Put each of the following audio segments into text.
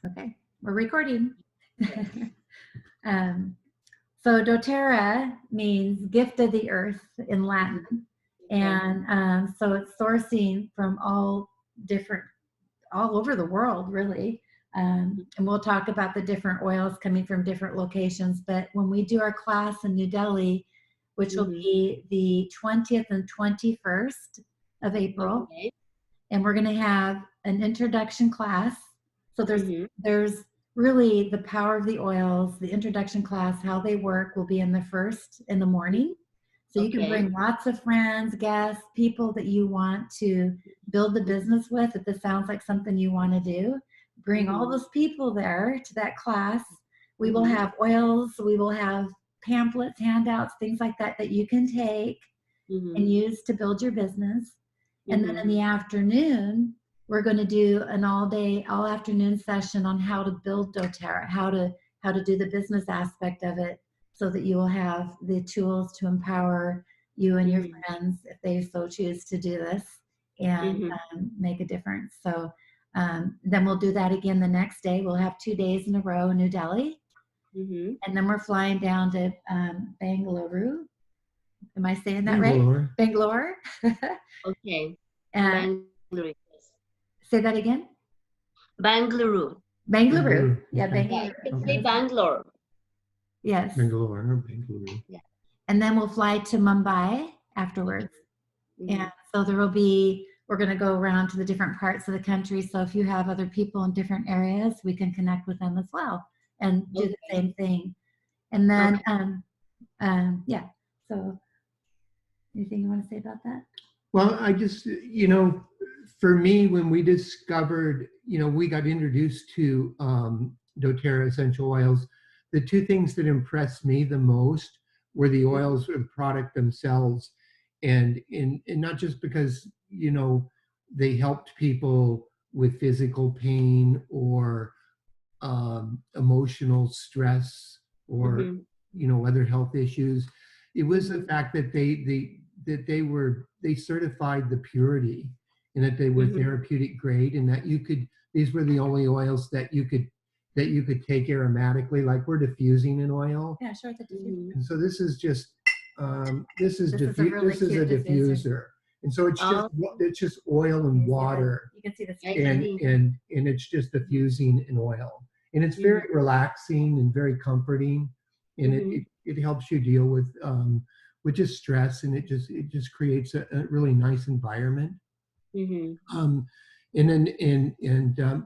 Okay, we're recording. Yes. um, so doTERRA means gift of the earth in Latin. Okay. And so it's sourcing from all over the world, really. And we'll talk about the different oils coming from different locations. But when we do our class in New Delhi, which will be the 20th and 21st of April, Okay. and we're going to have an introduction class. So there's really the power of the oils, the introduction class, how they work will be in the first in the morning. So you can bring lots of friends, guests, people that you want to build the business with. If this sounds like something you want to do, bring all those people there to that class. We will have oils, we will have pamphlets, handouts, things like that that you can take and use to build your business. And then in the afternoon, we're going to do an all afternoon session on how to build doTERRA, how to do the business aspect of it, so that you will have the tools to empower you and your friends, if they so choose to do this, and make a difference. So then we'll do that again the next day. We'll have 2 days in a row in New Delhi. And then we're flying down to Bangalore. Am I saying that right? Bangalore. Okay. Bangalore. Say that again. Bangalore. Bangalore. Yeah, Bangalore. Yeah, you can say Bangalore. Yes. Bangalore. Yeah. And then we'll fly to Mumbai afterwards. And so we're going to go around to the different parts of the country. So if you have other people in different areas, we can connect with them as well and do the same thing. And then, yeah. So anything you want to say about that? Well, I just, for me, when we discovered, we got introduced to doTERRA essential oils, the two things that impressed me the most were the oils and product themselves. And not just because, they helped people with physical pain or emotional stress or, other health issues. It was the fact that they certified the purity and that they were therapeutic grade, and that these were the only oils that you could take aromatically, like we're diffusing an oil. Yeah, sure. And so this is just this is a diffuser. And so it's just oil and water. You can see the and it's just diffusing an oil. And it's very relaxing and very comforting, and it helps you deal with just stress, and it just creates a really nice environment. And then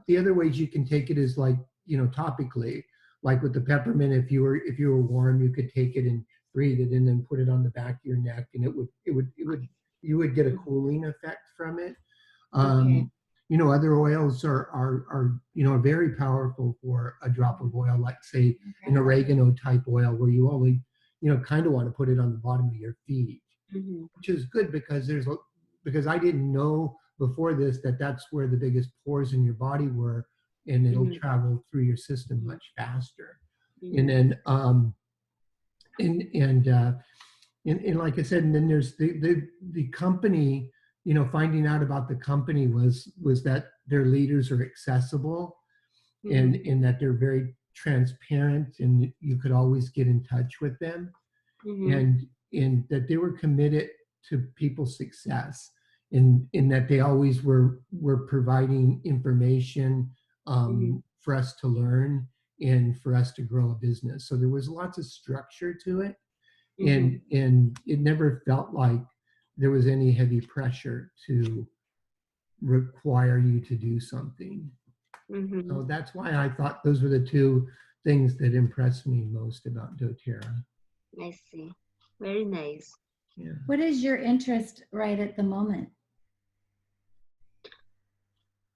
the other ways you can take it is like, topically, like with the peppermint. If you were warm, you could take it and breathe it and then put it on the back of your neck, and you would get a cooling effect from it. Other oils are very powerful for a drop of oil, like say an oregano type oil, where you only kind of want to put it on the bottom of your feet, which is good because I didn't know before this that that's where the biggest pores in your body were, and it'll travel through your system much faster. And then and like I said, and then there's the company. Finding out about the company was that their leaders are accessible, and that they're very transparent, and you could always get in touch with them, and that they were committed to people's success, in that they always were providing information for us to learn and for us to grow a business. So there was lots of structure to it, and it never felt like there was any heavy pressure to require you to do something. So that's why I thought those were the two things that impressed me most about doTERRA. I see. Very nice. Yeah. What is your interest right at the moment?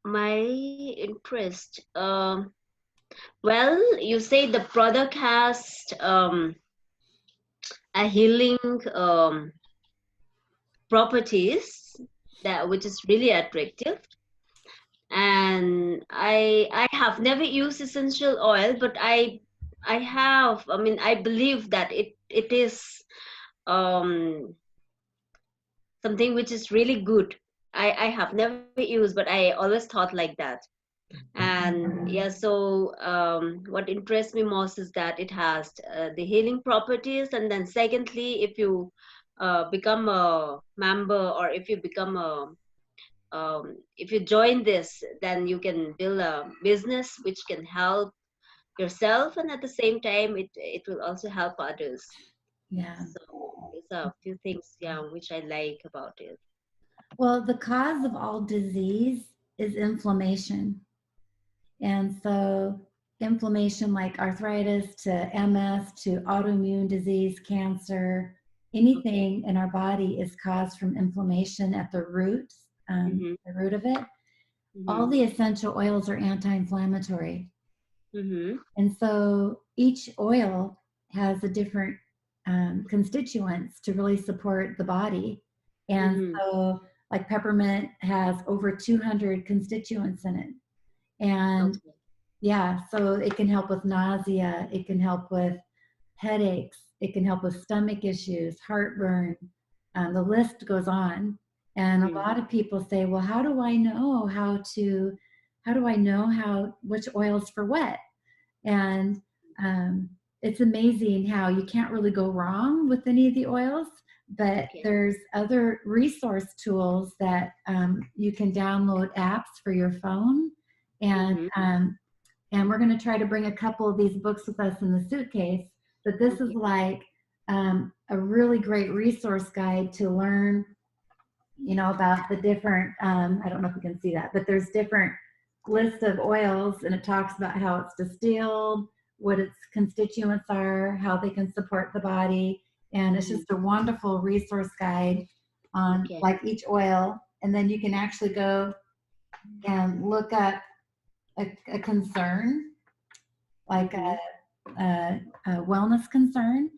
My interest, well, you say the product has a healing properties which is really attractive, and I have never used essential oil, but I believe that it is something which is really good. I have never used, but I always thought like that. And yeah, so what interests me most is that it has the healing properties. And then secondly, if you become a member, or if you become a if you join this, then you can build a business which can help yourself, and at the same time it will also help others. Yeah. So these are a few things, yeah, which I like about it. Well, the cause of all disease is inflammation. And so inflammation like arthritis to MS to autoimmune disease, cancer, Okay. anything in our body is caused from inflammation at the root, Mm-hmm. the root of it. All Mm-hmm. the essential oils are anti-inflammatory. Mm-hmm. And so each oil has a different constituents to really support the body. And Mm-hmm. so, like peppermint has over 200 constituents in it. And Okay. yeah, so it can help with nausea, it can help with headaches, it can help with stomach issues, heartburn. The list goes on. And a Mm-hmm. lot of people say, well, how do I know which oils for what? And it's amazing how you can't really go wrong with any of the oils, but Okay. there's other resource tools that you can download apps for your phone. And Mm-hmm. and we're going to try to bring a couple of these books with us in the suitcase. But this is Okay. like a really great resource guide to learn, about the different, I don't know if you can see that, but there's different lists of oils, and it talks about how it's distilled, what its constituents are, how they can support the body. And it's Mm-hmm. just a wonderful resource guide on Okay. like each oil. And then you can actually go and look up a concern, like Mm-hmm. a wellness concern.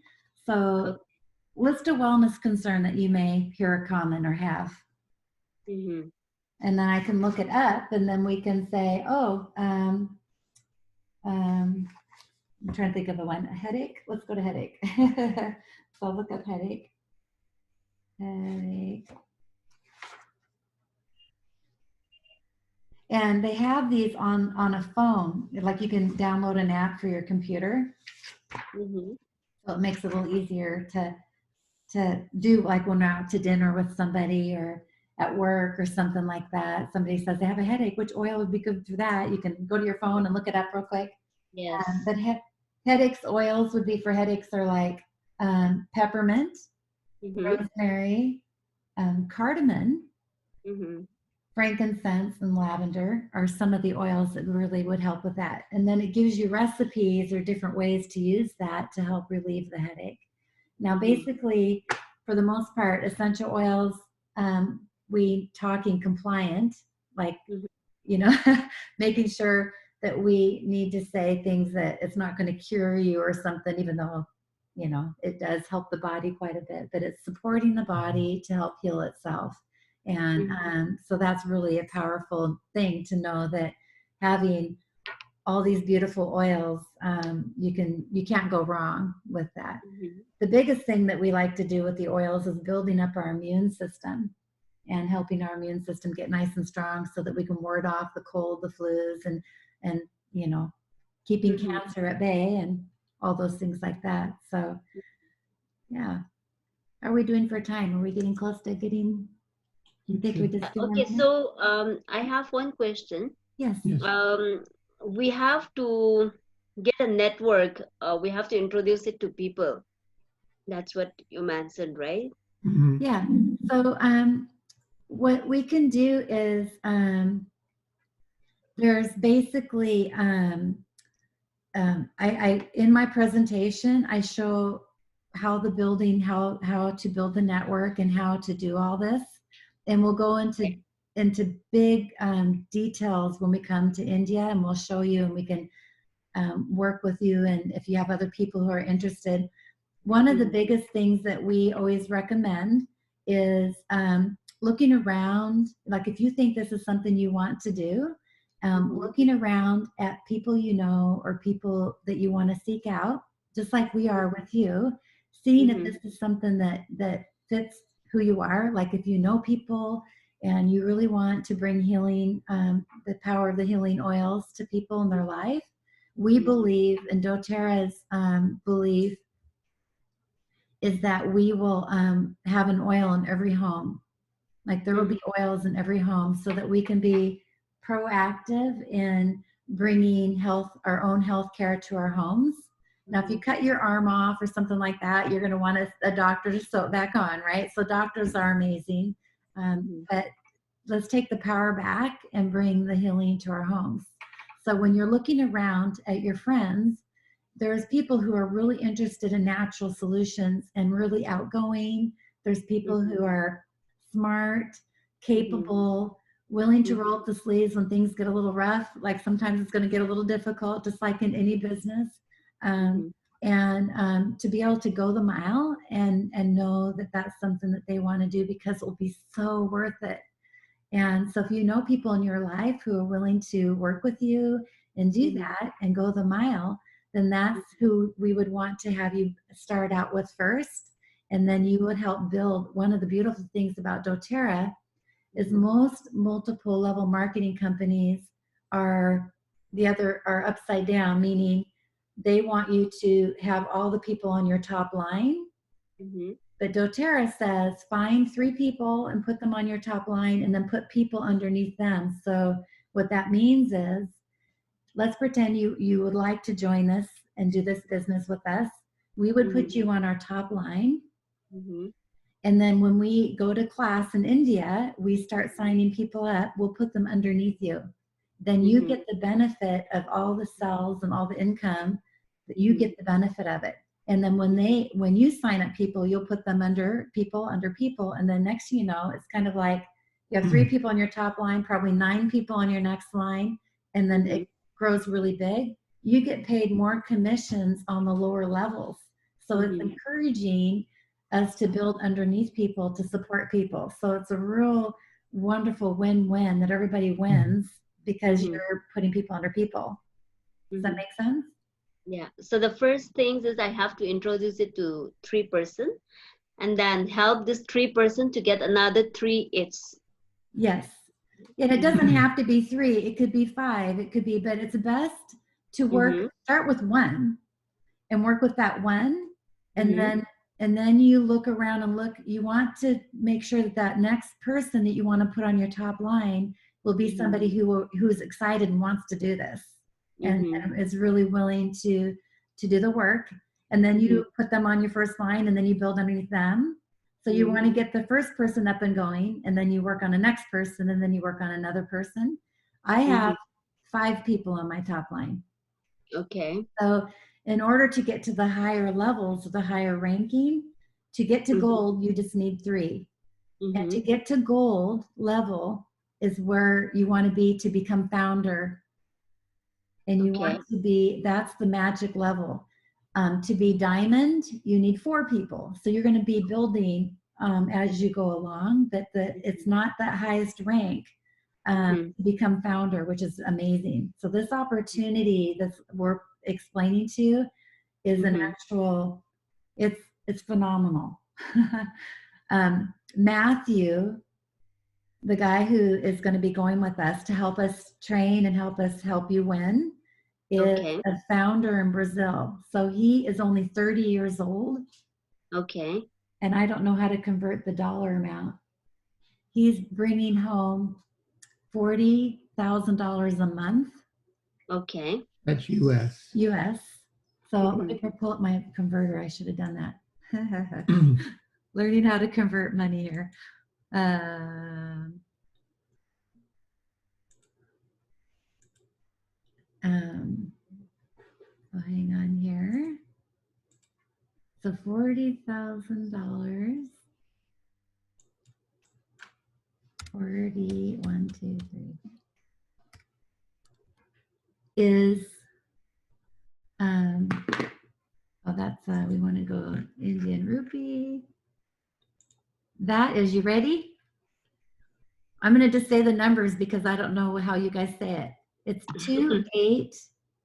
So Okay. list a wellness concern that you may hear common or have. Mm-hmm. And then I can look it up, and then we can say, oh, I'm trying to think of a one. A headache? Let's go to headache. So I'll look up headache. Headache. And they have these on a phone. Like you can download an app for your computer. Mm-hmm. So it makes it a little easier to do, like when we're out to dinner with somebody or at work or something like that. Somebody says they have a headache. Which oil would be good for that? You can go to your phone and look it up real quick. Yes. But headaches oils would be for headaches are like peppermint, Mm-hmm. rosemary, cardamom, Mm-hmm. frankincense, and lavender are some of the oils that really would help with that. And then it gives you recipes or different ways to use that to help relieve the headache. Now, Mm-hmm. basically, for the most part, essential oils, we talking compliant, like, Mm-hmm. making sure that we need to say things that it's not going to cure you or something, even though, it does help the body quite a bit, but it's supporting the body to help heal itself. And Mm-hmm. so that's really a powerful thing to know that having all these beautiful oils, you can't go wrong with that. Mm-hmm. The biggest thing that we like to do with the oils is building up our immune system and helping our immune system get nice and strong so that we can ward off the cold, the flus, and keeping Mm-hmm. cancer at bay and all those things like that. So yeah. How are we doing for time? Are we getting close to getting, you think we just do one Okay, more? so I have one question. Yes. Yes. We have to get a network. We have to introduce it to people. That's what you mentioned, right? Mhm. Yeah. So what we can do is there's basically I in my presentation I show how to build the network and how to do all this, and we'll go into big details when we come to India, and we'll show you, and we can work with you, and if you have other people who are interested. One of the biggest things that we always recommend is looking around. Like if you think this is something you want to do, looking around at people or people that you want to seek out, just like we are with you, seeing if Mm-hmm. this is something that fits who you are. Like if you know people and you really want to bring healing, the power of the healing oils to people in their life, we believe, and doTERRA's belief is that we will have an oil in every home. Like there will be oils in every home so that we can be proactive in bringing our own health care to our homes. Now, if you cut your arm off or something like that, you're going to want a doctor to sew it back on, right? So doctors are amazing. But let's take the power back and bring the healing to our homes. So when you're looking around at your friends, there's people who are really interested in natural solutions and really outgoing. There's people who are smart, capable, willing to roll up the sleeves when things get a little rough. Like sometimes it's going to get a little difficult, just like in any business. And to be able to go the mile and know that that's something that they want to do because it will be so worth it. And so if you know people in your life who are willing to work with you and do that and go the mile, then that's who we would want to have you start out with first. And then you would help build. One of the beautiful things about doTERRA is most multiple level marketing companies are upside down, meaning they want you to have all the people on your top line. But doTERRA says find 3 people and put them on your top line and then put people underneath them. So what that means is, let's pretend you would like to join us and do this business with us. We would put you on our top line. And then when we go to class in India, we start signing people up. We'll put them underneath you. Then you get the benefit of all the sales and all the income, that you get the benefit of it. And then when you sign up people, you'll put them under people. And then next thing you know, it's kind of like you have 3 people on your top line, probably 9 people on your next line. And then it grows really big. You get paid more commissions on the lower levels. So it's encouraging us to build underneath people to support people. So it's a real wonderful win-win that everybody wins because you're putting people under people. Does that make sense? Yeah. So the first thing is I have to introduce it to 3 person and then help this 3 person to get another 3 each. Yes. And it doesn't have to be 3. It could be 5. It could be, but it's best to start with 1 and work with that 1. And then you look around and you want to make sure that next person that you want to put on your top line will be somebody who's excited and wants to do this and is really willing to do the work. And then you put them on your first line and then you build underneath them. So you want to get the first person up and going, and then you work on the next person, and then you work on another person. I have 5 people on my top line. Okay. So in order to get to the higher levels, the higher ranking, to get to gold, you just need 3. And to get to gold level is where you want to be to become founder. And you want to be, that's the magic level. To be diamond, you need 4 people. So you're going to be building as you go along, but it's not that highest rank to become founder, which is amazing. So this opportunity that we're explaining to you is an actual, it's phenomenal. Matthew, the guy who is going to be going with us to help us train and help you win, is a founder in Brazil. So he is only 30 years old. Okay. And I don't know how to convert the dollar amount. He's bringing home $40,000 a month. Okay. That's US. US. So let me pull up my converter. I should have done that. Learning how to convert money here. So hang on here. So $40,000. 40, 1, 2, 3. Is that's we want to go Indian rupee. That is, you ready? I'm going to just say the numbers because I don't know how you guys say it. It's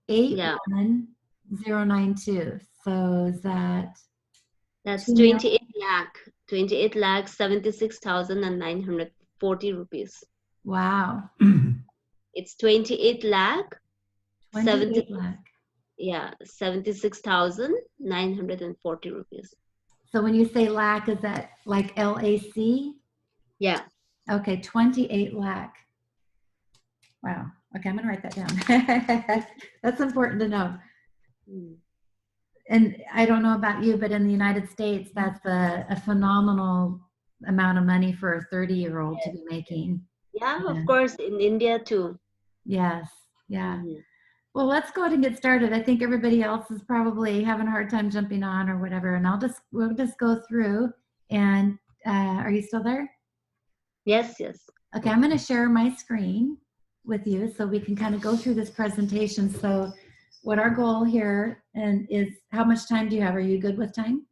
2881092. So is that? That's 28 lakh 76,900 940 rupees. Wow. It's 28 lakh 70, 28 lakh. yeah, 76,940 rupees. So when you say lakh, is that like LAC? Yeah. Okay, 28 lakh. Wow. Okay, I'm gonna write that down. That's important to know. Mm. And I don't know about you, but in the United States, that's a phenomenal amount of money for a 30-year-old to be making. Yeah, of And course, in India too. yes, yeah. Mhm. Well, let's go ahead and get started. I think everybody else is probably having a hard time jumping on or whatever, and we'll just go through. And are you still there? Yes, yes. Okay, I'm going to share my screen with you so we can kind of go through this presentation. So what our goal here is, how much time do you have? Are you good with time?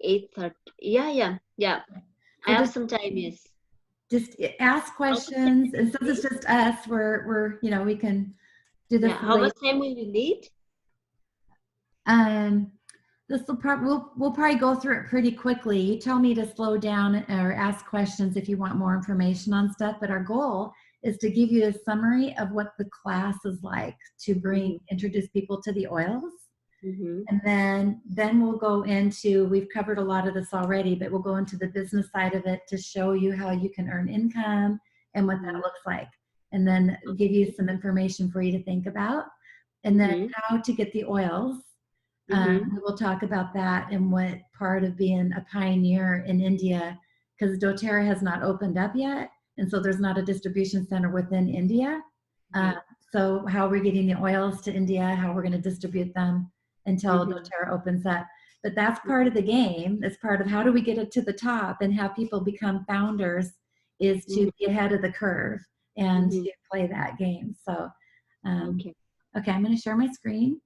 8:30. Yeah. I So have some time, yes. just ask questions. And since it's just us, we can do this Yeah, how later. much time will we need? This will we'll probably go through it pretty quickly. You tell me to slow down or ask questions if you want more information on stuff, but our goal is to give you a summary of what the class is like, to introduce people to the oils. And then we'll go into, we've covered a lot of this already, but we'll go into the business side of it to show you how you can earn income and what that looks like. And then give you some information for you to think about. And then how to get the oils. We will talk about that and what part of being a pioneer in India, because doTERRA has not opened up yet. And so there's not a distribution center within India. So how we're getting the oils to India, how we're going to distribute them until doTERRA opens up. But that's part of the game. It's part of how do we get it to the top and have people become founders, is to be ahead of the curve and to play that game. So, okay, I'm going to share my screen.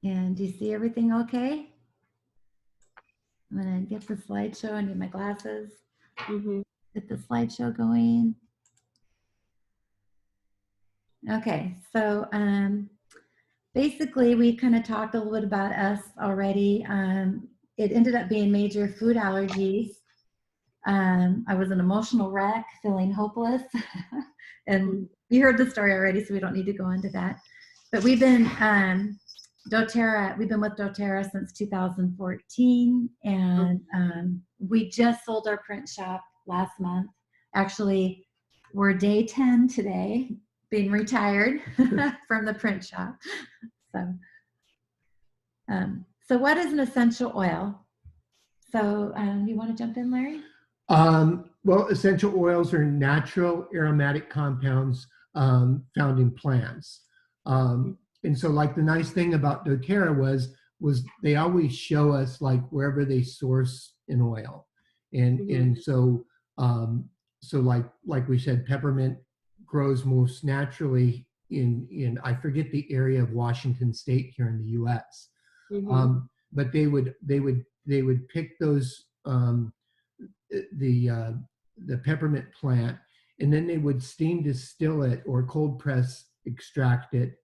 And do you see everything okay? I'm going to get the slideshow. I need my glasses. Get the slideshow going. Okay, so basically we kind of talked a little bit about us already. It ended up being major food allergies. I was an emotional wreck, feeling hopeless. And you heard the story already, so we don't need to go into that. But we've been we've been with doTERRA since 2014, and we just sold our print shop last month. Actually, we're day 10 today, being retired from the print shop. So what is an essential oil? So you want to jump in, Larry? Well, essential oils are natural aromatic compounds found in plants. And so, like, the nice thing about doTERRA was they always show us, like, wherever they source an oil. And so like we said, peppermint grows most naturally in I forget the area of Washington State here in the U.S. But they would pick those the peppermint plant, and then they would steam distill it or cold press extract it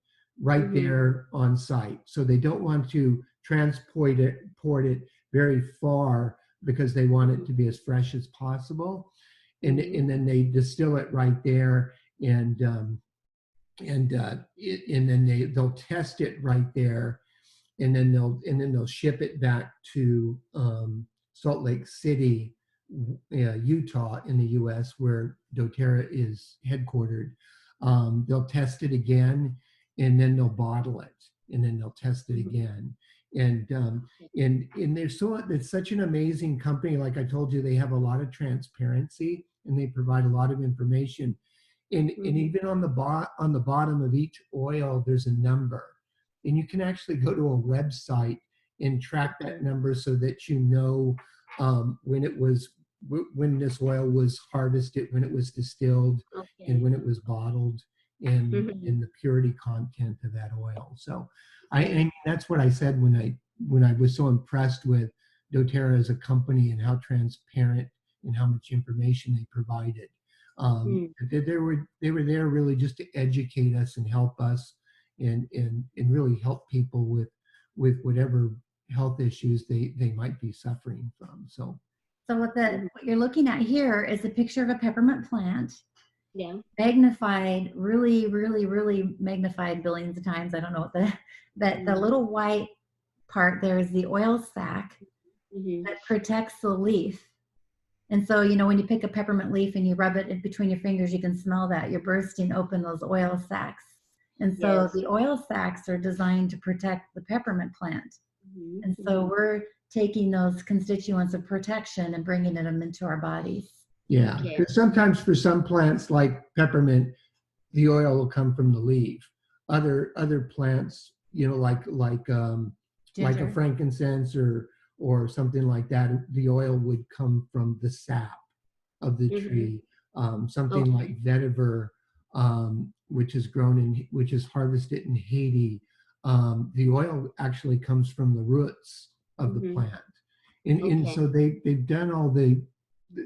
right there on site. So they don't want to transport it very far, because they want it to be as fresh as possible. And then they distill it right there, and then they'll test it right there, and then they'll ship it back to Salt Lake City, Utah, in the U.S., where doTERRA is headquartered. They'll test it again, and then they'll bottle it, and then they'll test it again. And it's such an amazing company. Like I told you, they have a lot of transparency, and they provide a lot of information. And even on the bottom of each oil, there's a number, and you can actually go to a website and track that number, so that you know when this oil was harvested, when it was distilled, and when it was bottled, and the purity content of that oil. So I that's what I said when I was so impressed with doTERRA as a company, and how transparent and how much information they provided. They were there really just to educate us and help us, and really help people with whatever health issues they might be suffering from. So what you're looking at here is a picture of a peppermint plant. Yeah. Magnified, really, really, really magnified billions of times. I don't know what but the little white part there is the oil sac that protects the leaf. And so, when you pick a peppermint leaf and you rub it in between your fingers, you can smell that. You're bursting open those oil sacs. And so the oil sacs are designed to protect the peppermint plant. And so we're taking those constituents of protection and bringing them into our bodies. Yeah, because sometimes for some plants like peppermint, the oil will come from the leaf. Other plants, like a frankincense or something like that, the oil would come from the sap of the tree. Something like vetiver, which is harvested in Haiti. The oil actually comes from the roots of the plant, and so they've done all the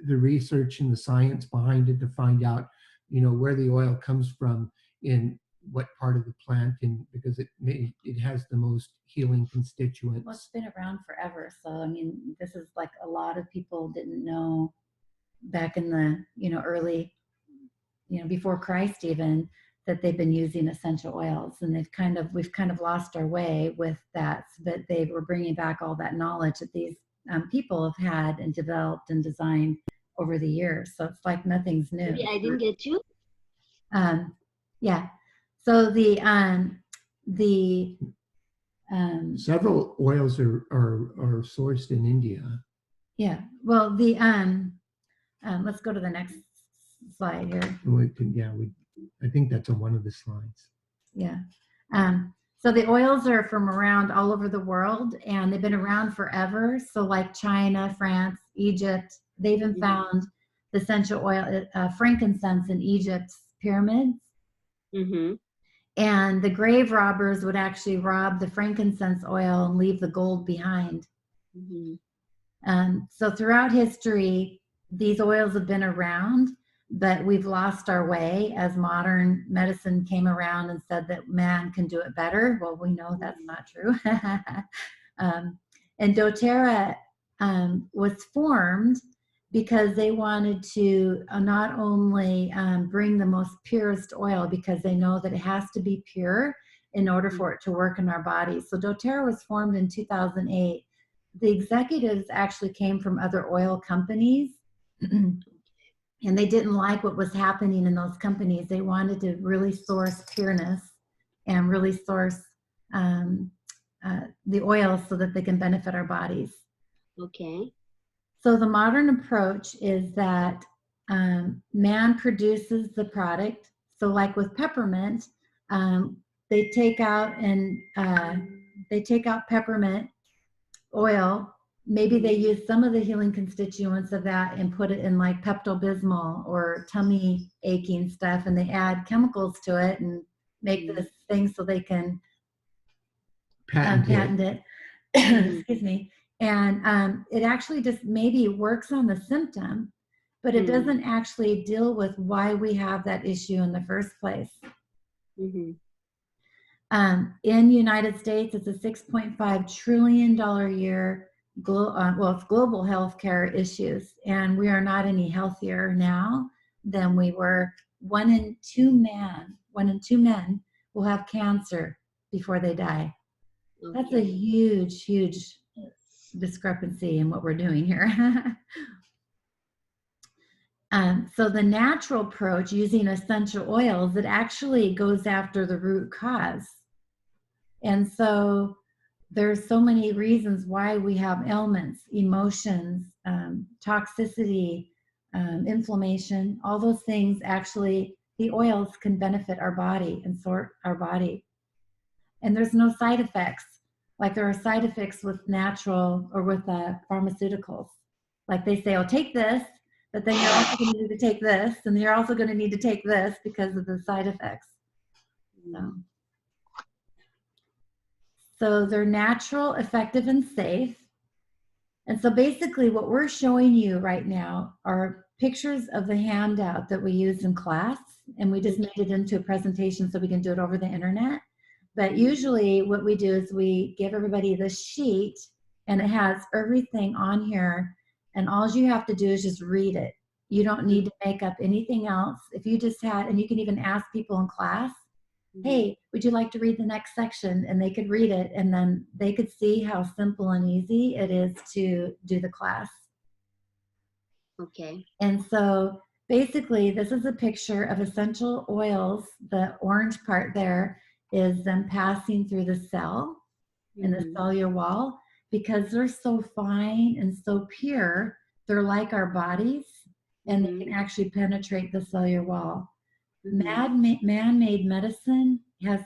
research and the science behind it to find out, where the oil comes from in what part of the plant, and because it has the most healing constituents. Well, it's been around forever, so this is like a lot of people didn't know back in the early, before Christ even, that they've been using essential oils, and we've kind of lost our way with that, but they were bringing back all that knowledge that these people have had and developed and designed over the years. So it's like nothing's new. Maybe I didn't get you. Yeah. So the several oils are sourced in India. Yeah. Well, let's go to the next slide here. I think that's on one of the slides. Yeah. So the oils are from around all over the world, and they've been around forever. So like China, France, Egypt, they even found the essential oil, frankincense in Egypt's pyramids. And the grave robbers would actually rob the frankincense oil and leave the gold behind. So throughout history, these oils have been around, but we've lost our way as modern medicine came around and said that man can do it better. Well, we know that's not true. And doTERRA was formed because they wanted to not only bring the most purest oil, because they know that it has to be pure in order for it to work in our bodies. So doTERRA was formed in 2008. The executives actually came from other oil companies. And they didn't like what was happening in those companies. They wanted to really source pureness and really source the oil so that they can benefit our bodies. Okay. So the modern approach is that man produces the product. So like with peppermint, they take out peppermint oil. Maybe they use some of the healing constituents of that and put it in like Pepto-Bismol or tummy aching stuff, and they add chemicals to it and make this thing so they can patent it. Excuse me. And it actually just maybe works on the symptom, but it doesn't actually deal with why we have that issue in the first place. In the United States, it's a $6.5 trillion a year. It's global healthcare issues, and we are not any healthier now than we were. One in two men will have cancer before they die. Okay. That's a huge, huge discrepancy in what we're doing here. So the natural approach using essential oils, it actually goes after the root cause. And so there's so many reasons why we have ailments, emotions, toxicity, inflammation, all those things. Actually, the oils can benefit our body and sort our body. And there's no side effects. Like there are side effects with natural or with pharmaceuticals. Like they say, oh, take this, but then you're also going to need to take this, and you're also going to need to take this because of the side effects. So they're natural, effective, and safe. And so basically what we're showing you right now are pictures of the handout that we used in class, and we just made it into a presentation so we can do it over the internet. But usually what we do is we give everybody the sheet, and it has everything on here, and all you have to do is just read it. You don't need to make up anything else. If you just had, and you can even ask people in class, hey, would you like to read the next section? And they could read it, and then they could see how simple and easy it is to do the class. Okay. And so basically, this is a picture of essential oils. The orange part there is them passing through the cell in the cellular wall. Because they're so fine and so pure, they're like our bodies, and they can actually penetrate the cellular wall. Man-made medicine has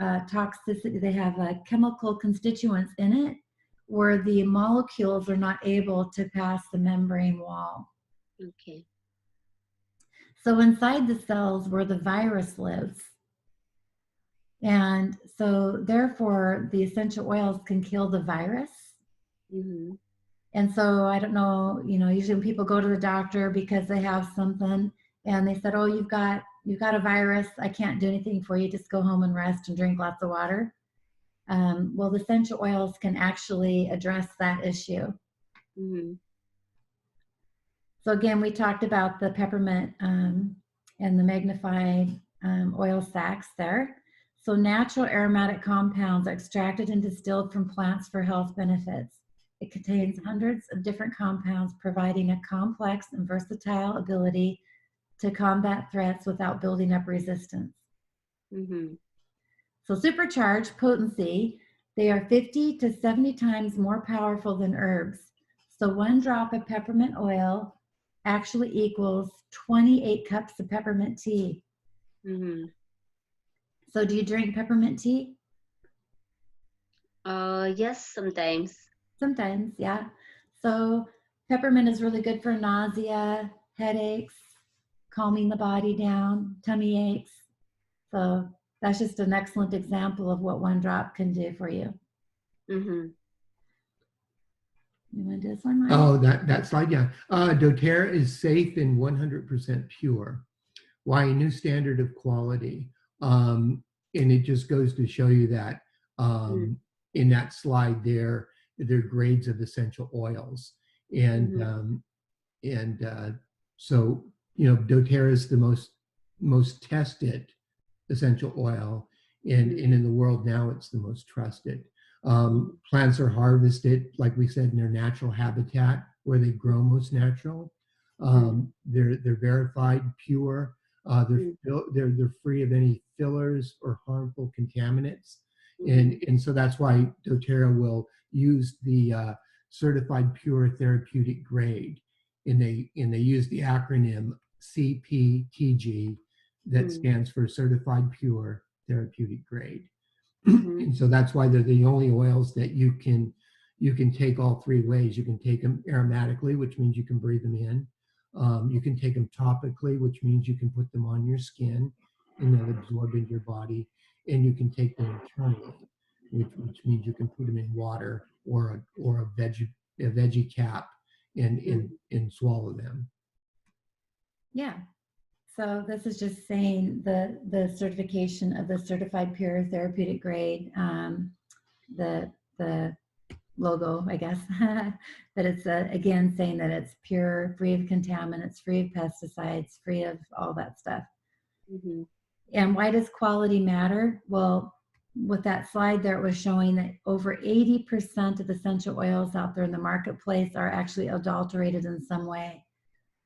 toxicity. They have chemical constituents in it where the molecules are not able to pass the membrane wall. Okay. So inside the cells where the virus lives. And so therefore the essential oils can kill the virus. And so I don't know, usually when people go to the doctor because they have something and they said, oh, you've got a virus, I can't do anything for you, just go home and rest and drink lots of water. Well, the essential oils can actually address that issue. So again, we talked about the peppermint and the magnified oil sacs there. So natural aromatic compounds are extracted and distilled from plants for health benefits. It contains hundreds of different compounds, providing a complex and versatile ability to combat threats without building up resistance. So supercharged potency, they are 50 to 70 times more powerful than herbs. So 1 drop of peppermint oil actually equals 28 cups of peppermint tea. So do you drink peppermint tea? Yes, sometimes. Sometimes, yeah. So peppermint is really good for nausea, headaches, calming the body down, tummy aches. So that's just an excellent example of what 1 drop can do for you. You want to do this one, Mike? Oh, that slide, yeah. doTERRA is safe and 100% pure. Why? A new standard of quality. And it just goes to show you that in that slide there are grades of essential oils. And so, doTERRA is the most tested essential oil, and in the world now it's the most trusted. Plants are harvested, like we said, in their natural habitat where they grow most natural. They're verified pure. They're free of any fillers or harmful contaminants, and so that's why doTERRA will use the certified pure therapeutic grade, and they use the acronym CPTG that stands for certified pure therapeutic grade. And so that's why they're the only oils that you can take all 3 ways. You can take them aromatically, which means you can breathe them in. You can take them topically, which means you can put them on your skin and they'll absorb into your body. And you can take them internally, which means you can put them in water or a veggie cap and swallow them. Yeah. So this is just saying the certification of the certified pure therapeutic grade, the logo, I guess, that it's again saying that it's pure, free of contaminants, free of pesticides, free of all that stuff. And why does quality matter? Well, with that slide there, it was showing that over 80% of essential oils out there in the marketplace are actually adulterated in some way.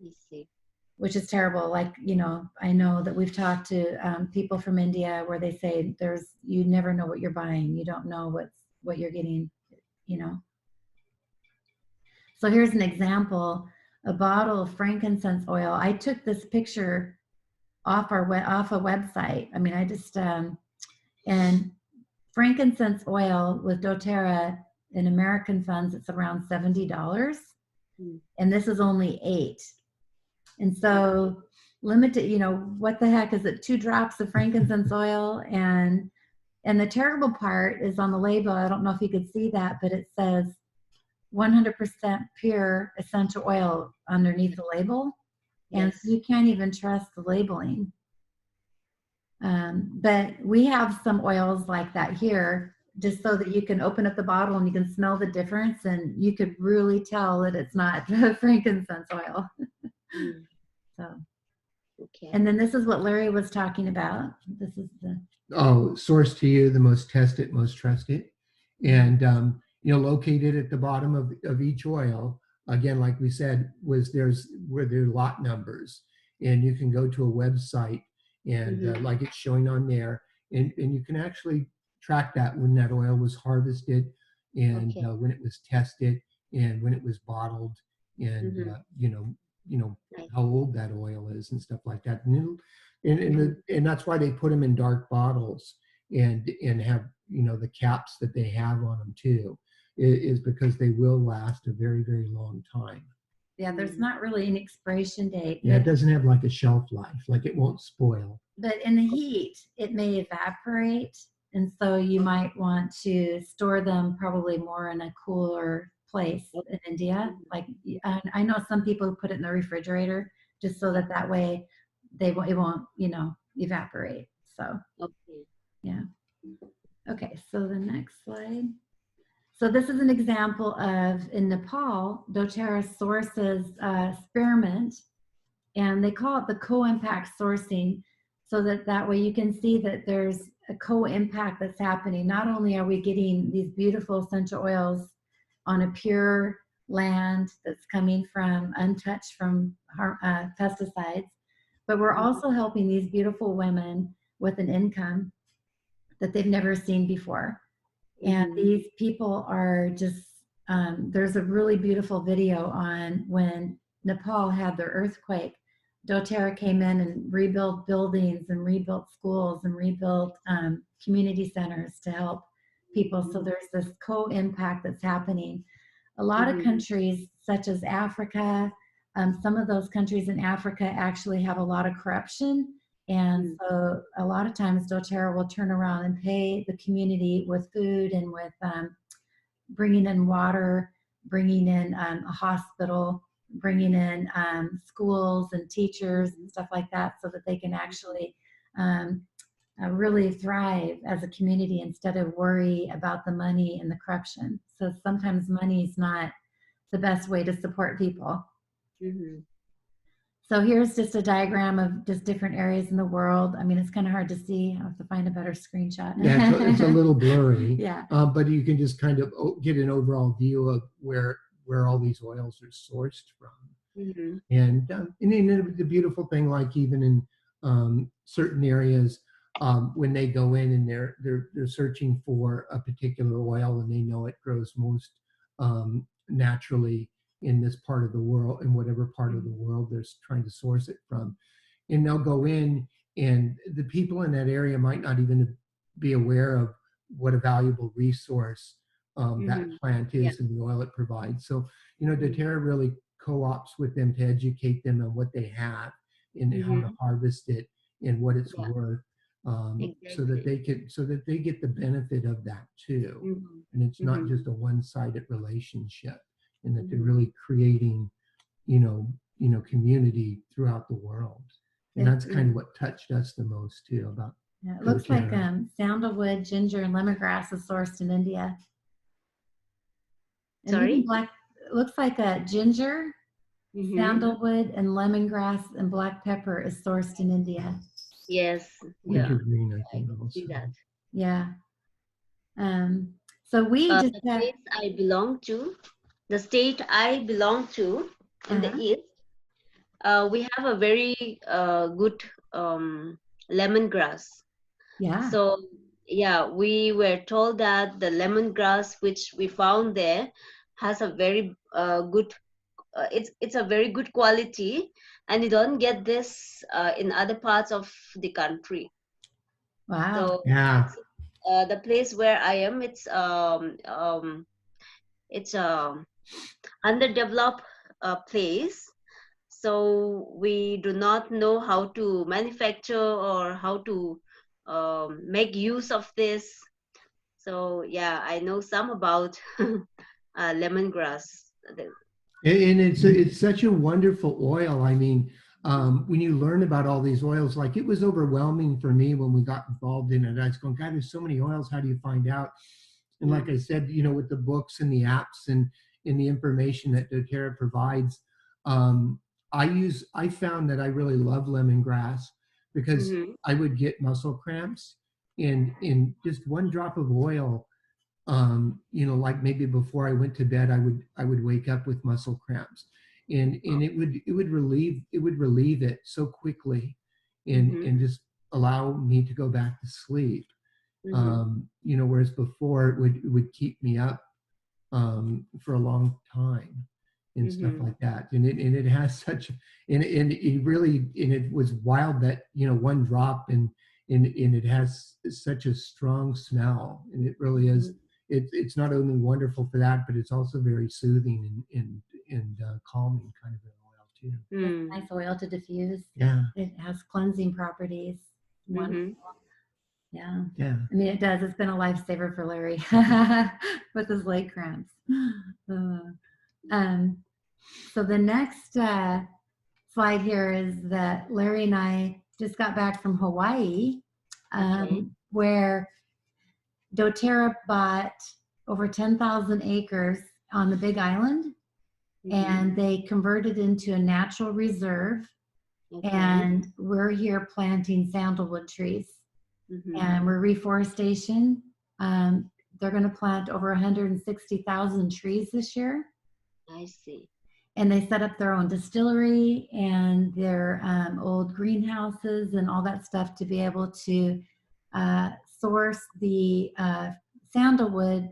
I see. Which is terrible. Like, I know that we've talked to people from India where they say you never know what you're buying. You don't know what you're getting, So here's an example, a bottle of frankincense oil. I took this picture off a website. I mean, I just, and frankincense oil with doTERRA in American funds, it's around $70. And this is only 8. And so limited, what the heck is it? 2 drops of frankincense oil. And the terrible part is on the label. I don't know if you could see that, but it says 100% pure essential oil underneath the label. And so you can't even trust the labeling. But we have some oils like that here just so that you can open up the bottle and you can smell the difference, and you could really tell that it's not frankincense oil. Mm. So, Okay. and then this is what Larry was talking about. This is the source to you, the most tested, most trusted, and located at the bottom of each oil. Again, like we said, there's lot numbers, and you can go to a website and like it's showing on there, and you can actually track that when that oil was harvested, and when it was tested, and when it was bottled, and Nice. how old that oil is and stuff like that. And that's why they put them in dark bottles and have the caps that they have on them too, is because they will last a very, very long time. Yeah, there's not really an expiration date. Yeah, it doesn't have like a shelf life, like it won't spoil. But in the heat, it may evaporate, and so you might want to store them probably more in a cooler place in India. Like I know some people put it in the refrigerator just so that way it won't evaporate. So yeah. Okay, so the next slide. So this is an example of, in Nepal, doTERRA sources spearmint, and they call it the co-impact sourcing, so that way you can see that there's a co-impact that's happening. Not only are we getting these beautiful essential oils on a pure land that's coming from untouched from pesticides, but we're also helping these beautiful women with an income that they've never seen before. And these people are just, there's a really beautiful video on when Nepal had their earthquake. doTERRA came in and rebuilt buildings and rebuilt schools and rebuilt community centers to help people. So there's this co-impact that's happening. A lot of countries, such as Africa, some of those countries in Africa actually have a lot of corruption. And so a lot of times doTERRA will turn around and pay the community with food and with bringing in water, bringing in a hospital, bringing in schools and teachers and stuff like that, so that they can actually really thrive as a community instead of worry about the money and the corruption. So sometimes money is not the best way to support people. So here's just a diagram of just different areas in the world. I mean, it's kind of hard to see. I'll have to find a better screenshot. Yeah, it's a little blurry. Yeah. But you can just kind of get an overall view of where all these oils are sourced from. And the beautiful thing, like even in certain areas, when they go in and they're searching for a particular oil, and they know it grows most naturally in this part of the world, in whatever part of the world they're trying to source it from. And they'll go in, and the people in that area might not even be aware of what a valuable resource that plant is and the oil it provides. So, doTERRA really co-ops with them to educate them on what they have and how to harvest it and what it's worth, so that they get the benefit of that too. And it's not just a one-sided relationship, and that they're really creating, community throughout the world. And that's kind of what touched us the most too about. Yeah, it looks like sandalwood, ginger, and lemongrass is sourced in India. And Sorry? it looks like a ginger, sandalwood, and lemongrass and black pepper is sourced in India. Yes. Wintergreen, I think, also. See that. Yeah. So we just the place I belong to, the state I belong to in the east, we have a very good lemongrass. Yeah. So yeah, we were told that the lemongrass which we found there has a very good. It's a very good quality, and you don't get this in other parts of the country. Wow. So yeah, the place where I am, it's a underdeveloped place. So we do not know how to manufacture or how to make use of this. So yeah, I know some about lemongrass. and it's such a wonderful oil. I mean, when you learn about all these oils, like it was overwhelming for me when we got involved in it. I was going, God, there's so many oils. How do you find out? And like I said, you know, with the books and the apps and in the information that doTERRA provides, I found that I really love lemongrass because I would get muscle cramps, and in just one drop of oil, you know, like maybe before I went to bed, I would wake up with muscle cramps, and it would relieve it so quickly, and just allow me to go back to sleep. You know, whereas before it would keep me up for a long time and stuff like that. And it has such, and it really, and it was wild that, you know, one drop, and it has such a strong smell, and it really is. It's not only wonderful for that, but it's also very soothing and calming kind of an oil too. It's a nice oil to diffuse. Yeah. It has cleansing properties. Wonderful. Yeah. Yeah. I mean, it does. It's been a lifesaver for Larry with his leg cramps. So the next slide here is that Larry and I just got back from Hawaii, where doTERRA bought over 10,000 acres on the Big Island, and they converted into a natural reserve. And we're here planting sandalwood trees. And we're reforestation. They're going to plant over 160,000 trees this year. I see. And they set up their own distillery and their old greenhouses and all that stuff to be able to source the sandalwood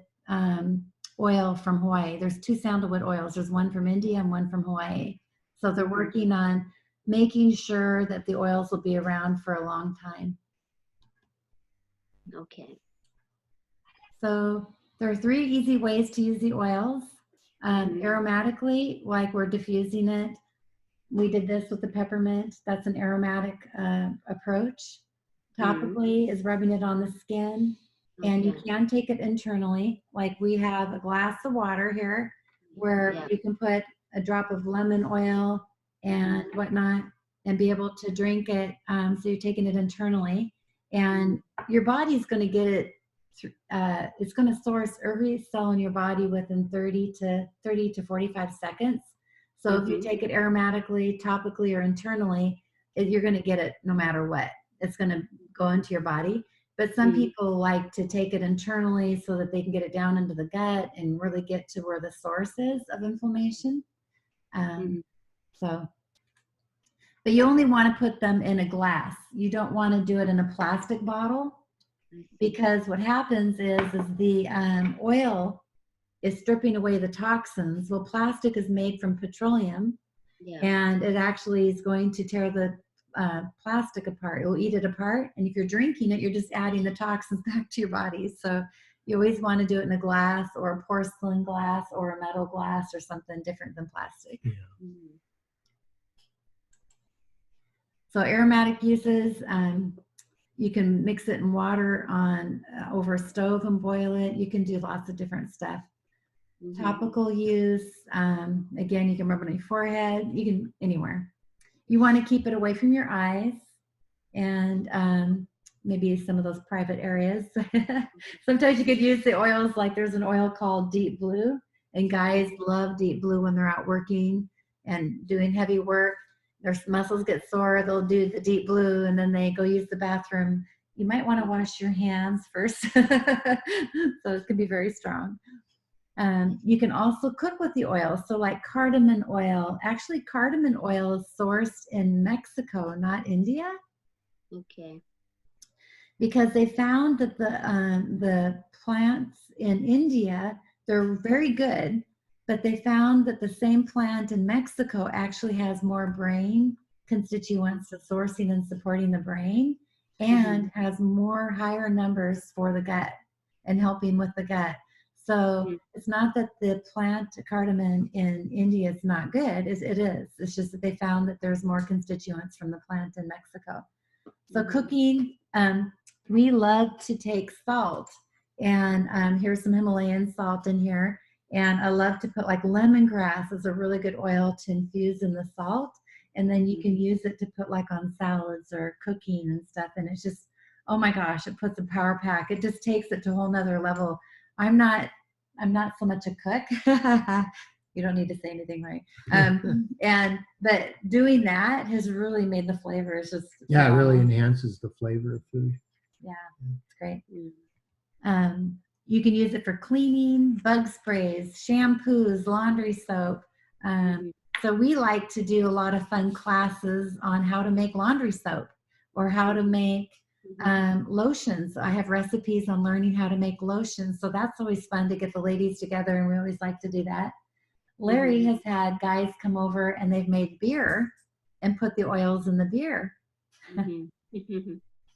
oil from Hawaii. There's 2 sandalwood oils. There's one from India and one from Hawaii. So they're working on making sure that the oils will be around for a long time. Okay. So there are 3 easy ways to use the oils. Aromatically, like we're diffusing it. We did this with the peppermint. That's an aromatic approach. Topically is rubbing it on the skin. And you can take it internally. Like we have a glass of water here where you can put a drop of lemon oil and whatnot and be able to drink it. So you're taking it internally. And your body's going to get it, it's going to source every cell in your body within 30 to 45 seconds. So if you take it aromatically, topically, or internally, you're going to get it no matter what. It's going to go into your body. But some people like to take it internally so that they can get it down into the gut and really get to where the source is of inflammation. But you only want to put them in a glass. You don't want to do it in a plastic bottle, because what happens is the oil is stripping away the toxins. Well, plastic is made from petroleum, and it actually is going to tear the plastic apart. It will eat it apart, and if you're drinking it, you're just adding the toxins back to your body. So you always want to do it in a glass, or a porcelain glass, or a metal glass, or something different than plastic. So aromatic uses, you can mix it in water on over a stove and boil it. You can do lots of different stuff. Topical use, again, you can rub it on your forehead. You can anywhere. You want to keep it away from your eyes and maybe some of those private areas. Sometimes you could use the oils, like there's an oil called Deep Blue, and guys love Deep Blue when they're out working and doing heavy work. Their muscles get sore, they'll do the Deep Blue, and then they go use the bathroom. You might want to wash your hands first. So it can be very strong. You can also cook with the oil. So like cardamom oil. Actually, cardamom oil is sourced in Mexico, not India. Okay. Because they found that the plants in India, they're very good, but they found that the same plant in Mexico actually has more brain constituents of sourcing and supporting the brain, and has more higher numbers for the gut and helping with the gut. So it's not that the plant cardamom in India is not good. It is. It's just that they found that there's more constituents from the plant in Mexico. So cooking, we love to take salt, and here's some Himalayan salt in here. And I love to put, like, lemongrass is a really good oil to infuse in the salt. And then you can use it to put like on salads or cooking and stuff. And it's just, oh my gosh, it puts a power pack. It just takes it to a whole nother level. I'm not so much a cook. You don't need to say anything, right? But doing that has really made the flavors just yeah, it really enhances the flavor of food. Yeah, it's great. You can use it for cleaning, bug sprays, shampoos, laundry soap. So we like to do a lot of fun classes on how to make laundry soap or how to make lotions. I have recipes on learning how to make lotions. So that's always fun to get the ladies together, and we always like to do that. Larry has had guys come over and they've made beer and put the oils in the beer.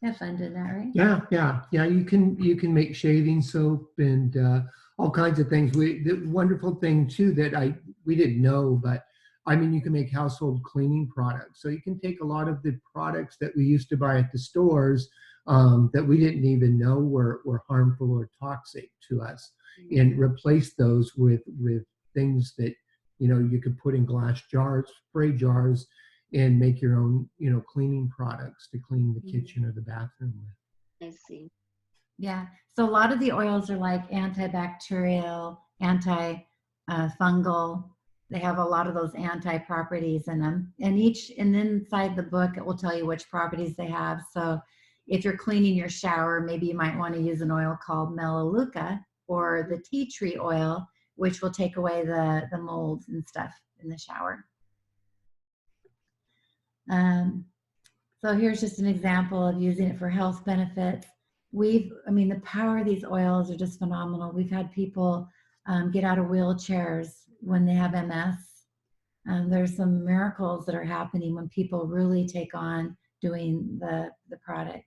Have fun doing that, right? Yeah. You can make shaving soap and all kinds of things. The wonderful thing too that we didn't know, but I mean, you can make household cleaning products. So you can take a lot of the products that we used to buy at the stores that we didn't even know were harmful or toxic to us, and replace those with things that you could put in glass jars, spray jars, and make your own cleaning products to clean the kitchen or the bathroom with. I see. Yeah. So a lot of the oils are like antibacterial, anti-fungal. They have a lot of those anti-properties in them. And inside the book, it will tell you which properties they have. So if you're cleaning your shower, maybe you might want to use an oil called Melaleuca or the tea tree oil, which will take away the mold and stuff in the shower. So here's just an example of using it for health benefits. The power of these oils are just phenomenal. We've had people get out of wheelchairs when they have MS. There's some miracles that are happening when people really take on doing the product.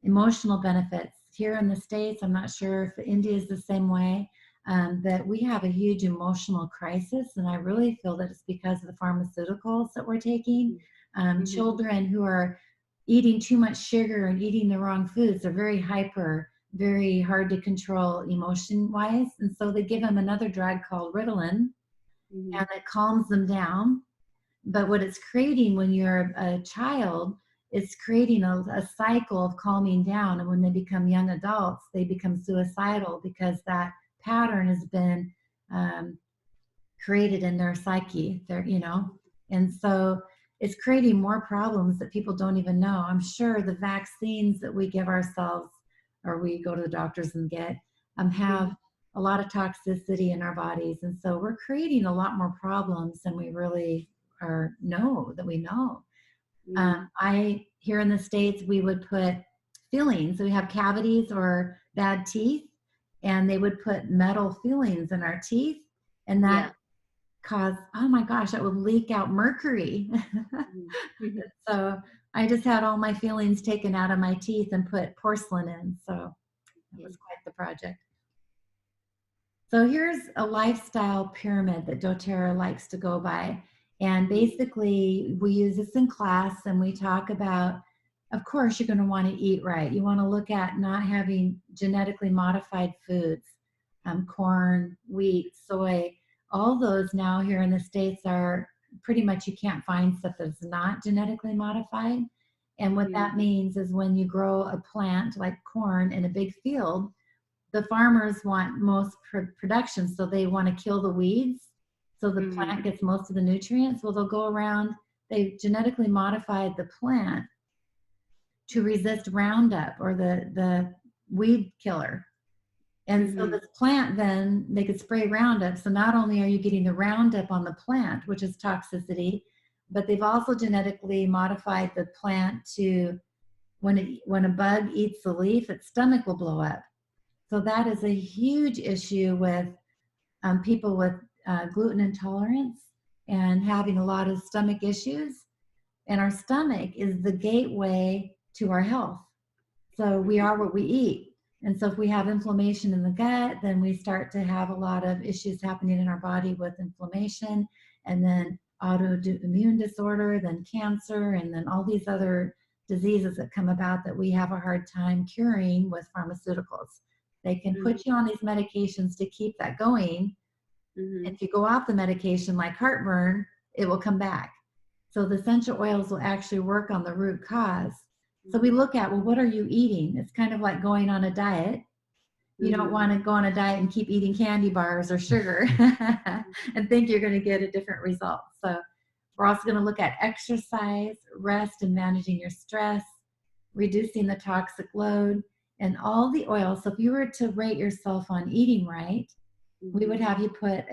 Emotional benefits. Here in the States, I'm not sure if India is the same way, that we have a huge emotional crisis, and I really feel that it's because of the pharmaceuticals that we're taking. Children who are eating too much sugar and eating the wrong foods are very hyper, very hard to control emotion-wise, and so they give them another drug called Ritalin, and it calms them down. But what it's creating when you're a child, it's creating a cycle of calming down, and when they become young adults, they become suicidal because that pattern has been created in their psyche. And so it's creating more problems that people don't even know. I'm sure the vaccines that we give ourselves or we go to the doctors and get have a lot of toxicity in our bodies. And so we're creating a lot more problems than we really know. Here in the States, we would put fillings. So we have cavities or bad teeth, and they would put metal fillings in our teeth, and that caused, oh my gosh, that would leak out mercury. So I just had all my fillings taken out of my teeth and put porcelain in. So it was quite the project. So here's a lifestyle pyramid that doTERRA likes to go by. And basically we use this in class, and we talk about, of course, you're going to want to eat right. You want to look at not having genetically modified foods, corn, wheat, soy. All those now here in the States are pretty much, you can't find stuff that's not genetically modified. And what that means is when you grow a plant like corn in a big field, the farmers want most production, so they want to kill the weeds so the plant gets most of the nutrients. Well, they'll go around, they've genetically modified the plant to resist Roundup or the weed killer. And so this plant, then they could spray Roundup. So not only are you getting the Roundup on the plant, which is toxicity, but they've also genetically modified the plant to, when a bug eats the leaf, its stomach will blow up. So that is a huge issue with people with gluten intolerance and having a lot of stomach issues. And our stomach is the gateway to our health. So we are what we eat. And so if we have inflammation in the gut, then we start to have a lot of issues happening in our body with inflammation, and then autoimmune disorder, then cancer, and then all these other diseases that come about that we have a hard time curing with pharmaceuticals. They can put you on these medications to keep that going. If you go off the medication, like heartburn, it will come back. So the essential oils will actually work on the root cause. So we look at, well, what are you eating? It's kind of like going on a diet. You don't want to go on a diet and keep eating candy bars or sugar and think you're going to get a different result. So we're also going to look at exercise, rest, and managing your stress, reducing the toxic load, and all the oils. So if you were to rate yourself on eating right, we would have you put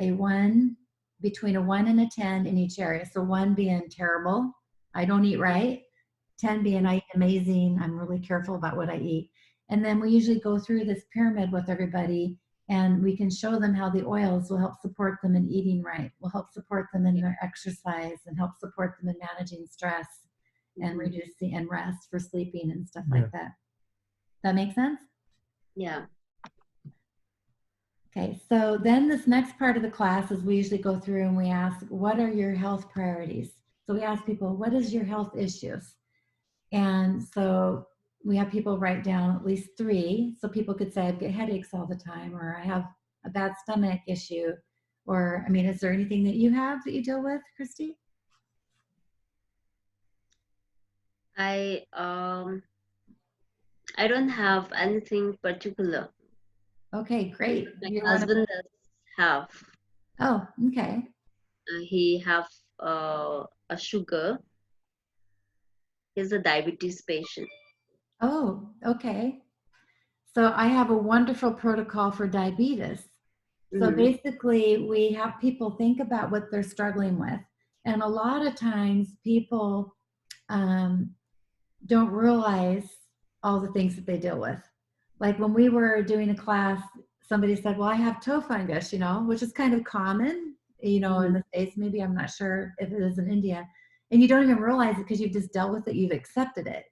between a 1 and a 10 in each area. So 1 being terrible, I don't eat right. 10 being I eat amazing, I'm really careful about what I eat. And then we usually go through this pyramid with everybody, and we can show them how the oils will help support them in eating right, will help support them in their exercise, and help support them in managing stress and reducing and rest for sleeping and stuff like that. That make sense? Yeah. Okay, so then this next part of the class is we usually go through and we ask, what are your health priorities? So we ask people, what is your health issues? And so we have people write down at least 3. So people could say, I get headaches all the time, or I have a bad stomach issue. Or, I mean, is there anything that you have that you deal with, Christy? I don't have anything particular. Okay, great. My husband does have. Oh, okay. He have a sugar. He's a diabetes patient. Oh, okay. So I have a wonderful protocol for diabetes. So basically, we have people think about what they're struggling with. And a lot of times people don't realize all the things that they deal with. Like when we were doing a class, somebody said, well, I have toe fungus, which is kind of common, in the States. Maybe, I'm not sure if it is in India. And you don't even realize it because you've just dealt with it, you've accepted it.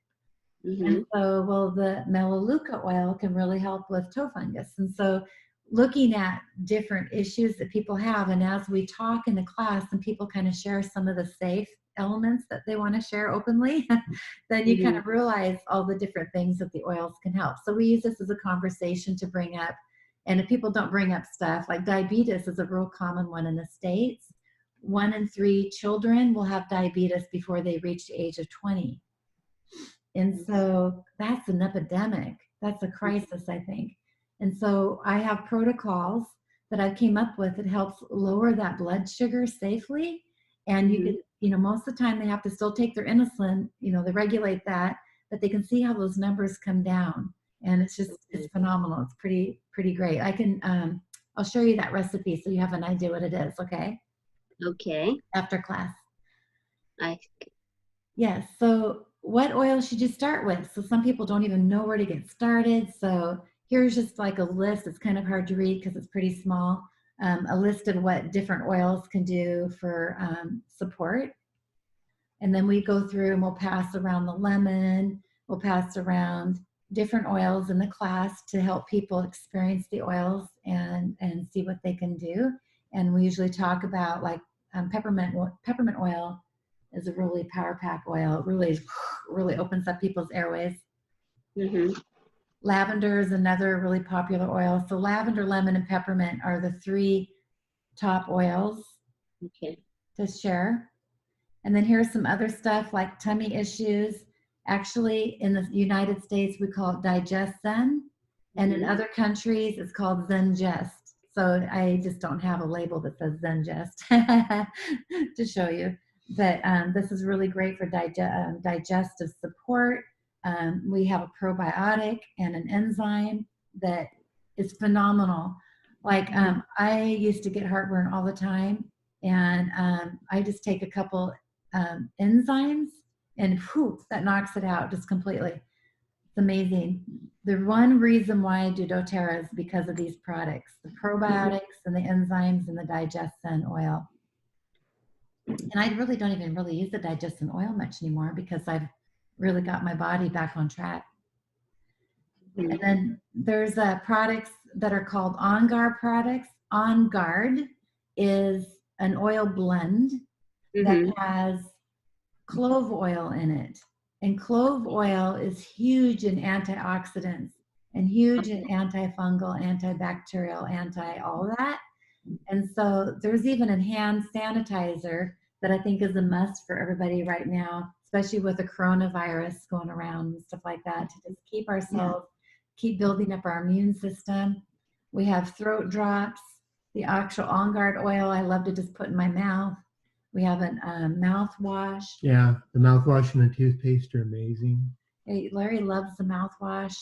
And so, well, the Melaleuca oil can really help with toe fungus. And so looking at different issues that people have, and as we talk in the class and people kind of share some of the safe elements that they want to share openly, then you kind of realize all the different things that the oils can help. So we use this as a conversation to bring up, and if people don't bring up stuff, like diabetes is a real common one in the States. 1 in 3 children will have diabetes before they reach the age of 20. And so that's an epidemic. That's a crisis, I think. And so I have protocols that I came up with that helps lower that blood sugar safely. And you can, most of the time they have to still take their insulin, they regulate that, but they can see how those numbers come down. And it's phenomenal. It's pretty great. I'll show you that recipe so you have an idea what it is, okay? Okay. After class. Yes, so what oil should you start with? So some people don't even know where to get started. So here's just like a list. It's kind of hard to read because it's pretty small. A list of what different oils can do for support. And then we go through and we'll pass around the lemon. We'll pass around different oils in the class to help people experience the oils and see what they can do. And we usually talk about like peppermint oil is a really power pack oil. It really opens up people's airways. Lavender is another really popular oil. So lavender, lemon, and peppermint are the 3 top oils to share. And then here's some other stuff like tummy issues. Actually, in the United States, we call it Digest Zen. And in other countries, it's called Zengest. So I just don't have a label that says Zengest to show you. But this is really great for digestive support. We have a probiotic and an enzyme that is phenomenal. Like I used to get heartburn all the time, and I just take a couple enzymes and whew, that knocks it out just completely. It's amazing. The one reason why I do doTERRA is because of these products, the probiotics and the enzymes and the Digestin oil. And I really don't even really use the Digestin oil much anymore because I've really got my body back on track. And then there's products that are called On Guard products. On Guard is an oil blend that has clove oil in it. And clove oil is huge in antioxidants and huge in antifungal, antibacterial, all that. And so there's even a hand sanitizer that I think is a must for everybody right now, especially with the coronavirus going around and stuff like that, to just keep ourselves, keep building up our immune system. We have throat drops, the actual On Guard oil I love to just put in my mouth. We have a mouthwash. Yeah, the mouthwash and the toothpaste are amazing. Hey, Larry loves the mouthwash.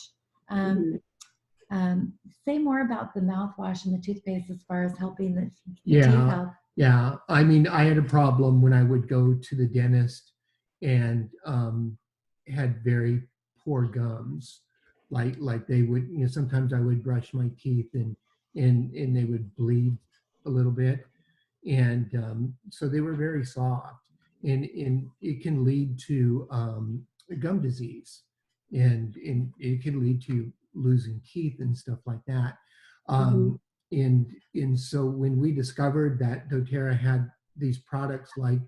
Say more about the mouthwash and the toothpaste as far as helping the teeth health. Yeah, I mean, I had a problem when I would go to the dentist and had very poor gums. Like they would, you know, sometimes I would brush my teeth and they would bleed a little bit, and so they were very soft, and it can lead to gum disease, and it can lead to losing teeth and stuff like that. And so when we discovered that doTERRA had these products like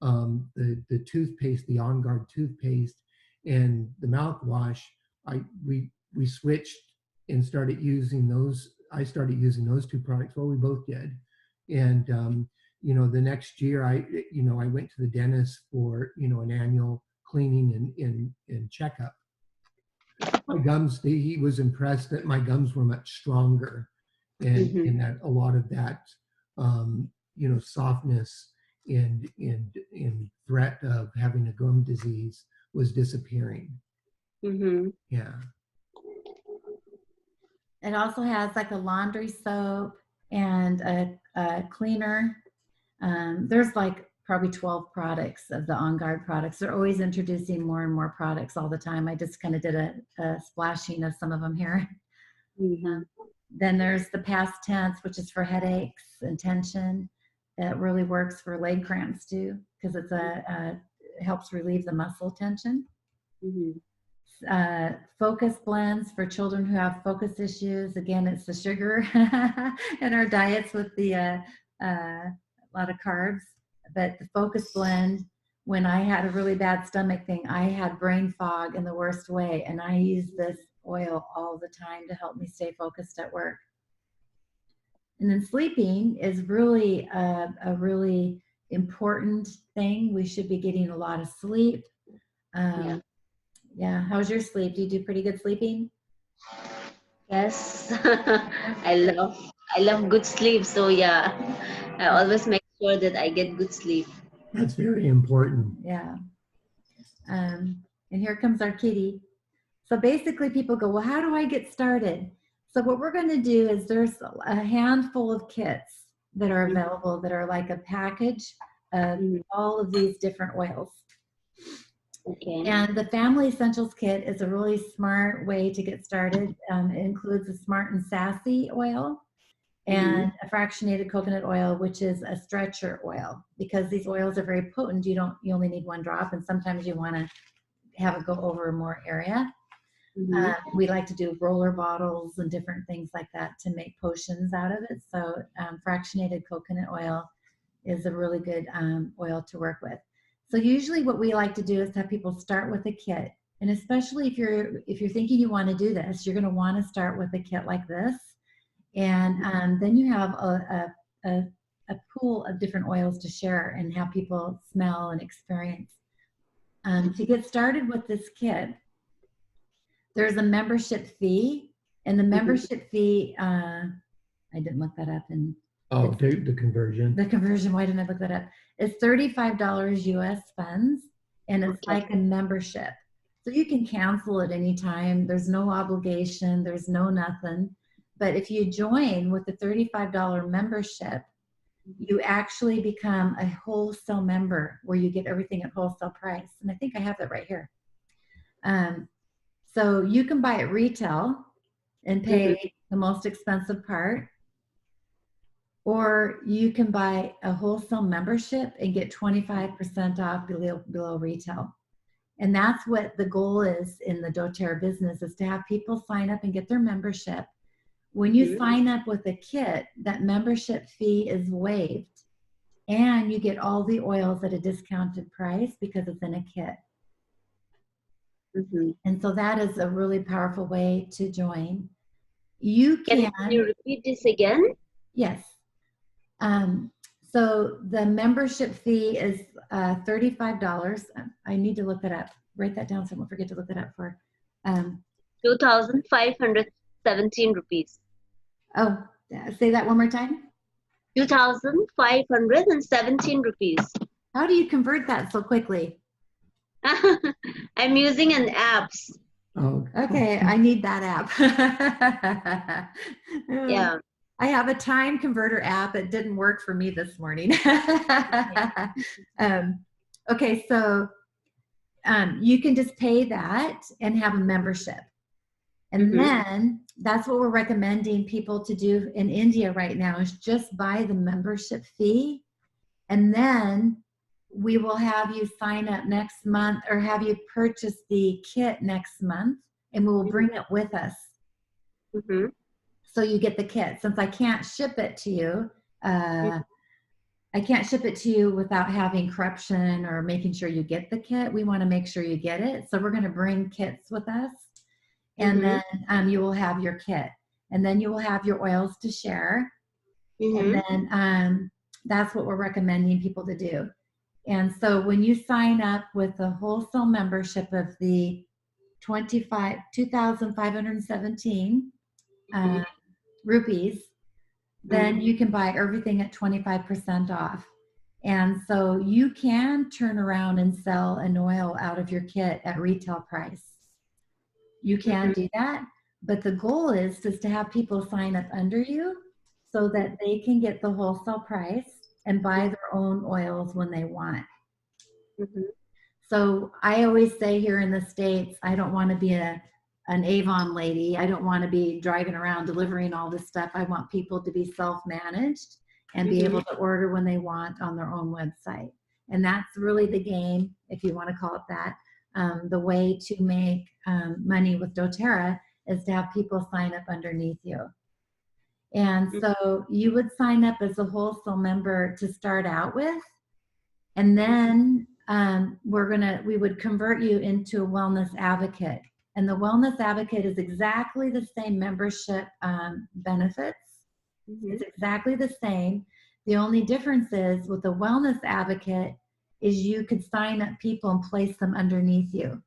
the toothpaste, the On Guard toothpaste, and the mouthwash, we switched and started using those. I started using those two products. Well, we both did, and you know, the next year I went to the dentist for, you know, an annual cleaning and checkup. My gums, he was impressed that my gums were much stronger, and that a lot of that, you know, softness and threat of having a gum disease was disappearing. Yeah. It also has like a laundry soap and a cleaner. There's like probably 12 products of the On Guard products. They're always introducing more and more products all the time. I just kind of did a splashing of some of them here. Then there's the past tense, which is for headaches and tension. It really works for leg cramps too, because it's it helps relieve the muscle tension. Focus blends for children who have focus issues. Again, it's the sugar in our diets with the a lot of carbs. But the focus blend, when I had a really bad stomach thing, I had brain fog in the worst way, and I use this oil all the time to help me stay focused at work. And then sleeping is really a really important thing. We should be getting a lot of sleep. Yeah. How's your sleep? Do you do pretty good sleeping? Yes. I love good sleep. So yeah, I always make sure that I get good sleep. That's very important. Yeah. And here comes our kitty. So basically people go, well, how do I get started? So what we're going to do is there's a handful of kits that are available that are like a package of all of these different oils. Okay. And the Family Essentials Kit is a really smart way to get started. It includes a Smart and Sassy oil and a fractionated coconut oil, which is a stretcher oil. Because these oils are very potent, you only need one drop, and sometimes you want to have it go over more area. We like to do roller bottles and different things like that to make potions out of it. So fractionated coconut oil is a really good oil to work with. So usually what we like to do is have people start with a kit. And especially if you're thinking you want to do this, you're going to want to start with a kit like this. And then you have a pool of different oils to share and have people smell and experience. To get started with this kit, there's a membership fee, and the membership fee, I didn't look that up. And the conversion. The conversion, why didn't I look that up? It's $35 US funds, and it's like a membership. So you can cancel at any time. There's no obligation. There's no nothing. But if you join with the $35 membership, you actually become a wholesale member where you get everything at wholesale price. And I think I have that right here. So you can buy it retail and pay the most expensive part, or you can buy a wholesale membership and get 25% off below retail. And that's what the goal is in the doTERRA business, is to have people sign up and get their membership. When you sign up with a kit, that membership fee is waived, and you get all the oils at a discounted price because it's in a kit. And so that is a really powerful way to join. You can you repeat this again? Yes. So So the membership fee is $35. I need to look that up. Write that down so I won't forget to look that up for. 2,517 rupees. Oh, say that one more time. 2,517 rupees. How do you convert that so quickly? I'm using an apps. Oh, Okay, I need that app. Yeah. I have a time converter app. It didn't work for me this morning. Okay, so you can just pay that and have a membership. And then that's what we're recommending people to do in India right now is just buy the membership fee. And then we will have you sign up next month or have you purchase the kit next month and we will bring it with us. So you get the kit. Since I can't ship it to you, I can't ship it to you without having corruption or making sure you get the kit. We want to make sure you get it. So we're going to bring kits with us. And then you will have your kit. And then you will have your oils to share. And then that's what we're recommending people to do. And so when you sign up with a wholesale membership of the 2,517 rupees, then you can buy everything at 25% off. And so you can turn around and sell an oil out of your kit at retail price. You can do that, but the goal is just to have people sign up under you so that they can get the wholesale price and buy their own oils when they want. So I always say here in the States, I don't want to be an Avon lady. I don't want to be driving around delivering all this stuff. I want people to be self-managed and be able to order when they want on their own website. And that's really the game, if you want to call it that. The way to make money with doTERRA is to have people sign up underneath you. And so you would sign up as a wholesale member to start out with, and then we would convert you into a wellness advocate. And the wellness advocate is exactly the same membership benefits. It's exactly the same. The only difference is with the wellness advocate is you could sign up people and place them underneath you.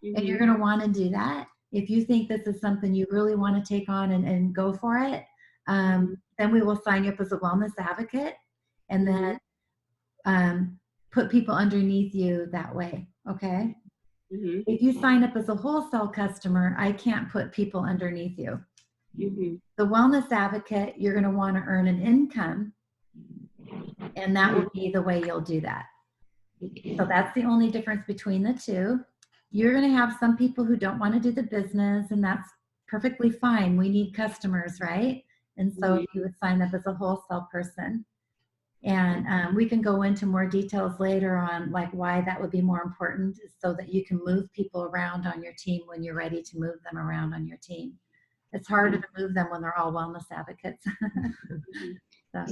And you're going to want to do that. If you think this is something you really want to take on and go for it, then we will sign you up as a wellness advocate and then put people underneath you that way. Okay. If you sign up as a wholesale customer, I can't put people underneath you. The wellness advocate, you're going to want to earn an income, and that will be the way you'll do that. So that's the only difference between the two. You're going to have some people who don't want to do the business, and that's perfectly fine. We need customers, right? And so you would sign up as a wholesale person. And we can go into more details later on like why that would be more important so that you can move people around on your team when you're ready to move them around on your team. It's harder to move them when they're all wellness advocates.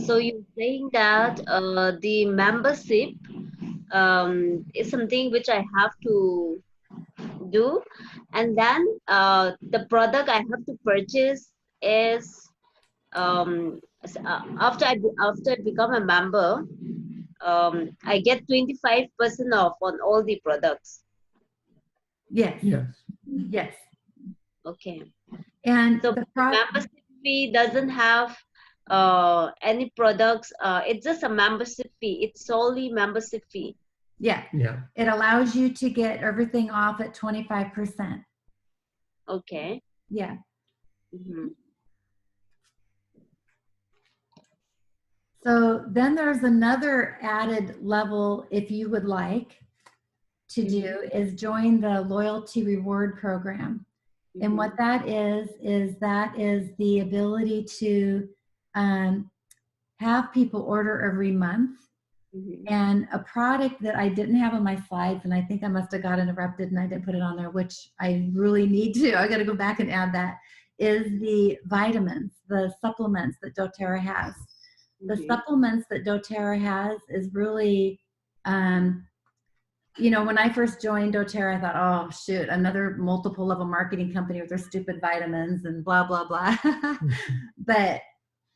So you're saying that the membership is something which I have to do, and then the product I have to purchase is after I become a member, I get 25% off on all the products. Yes. Okay. And so the membership fee doesn't have any products. It's just a membership fee. It's solely membership fee. Yeah. It allows you to get everything off at 25%. Okay. Yeah. So then there's another added level if you would like to do is join the loyalty reward program. And what that is the ability to have people order every month. And a product that I didn't have on my slides, and I think I must have got interrupted and I didn't put it on there, which I really need to. I got to go back and add that, is the vitamins, the supplements that doTERRA has. The supplements that doTERRA has is really, you know, when I first joined doTERRA, I thought, oh, shoot, another multiple level marketing company with their stupid vitamins and blah, blah, blah. But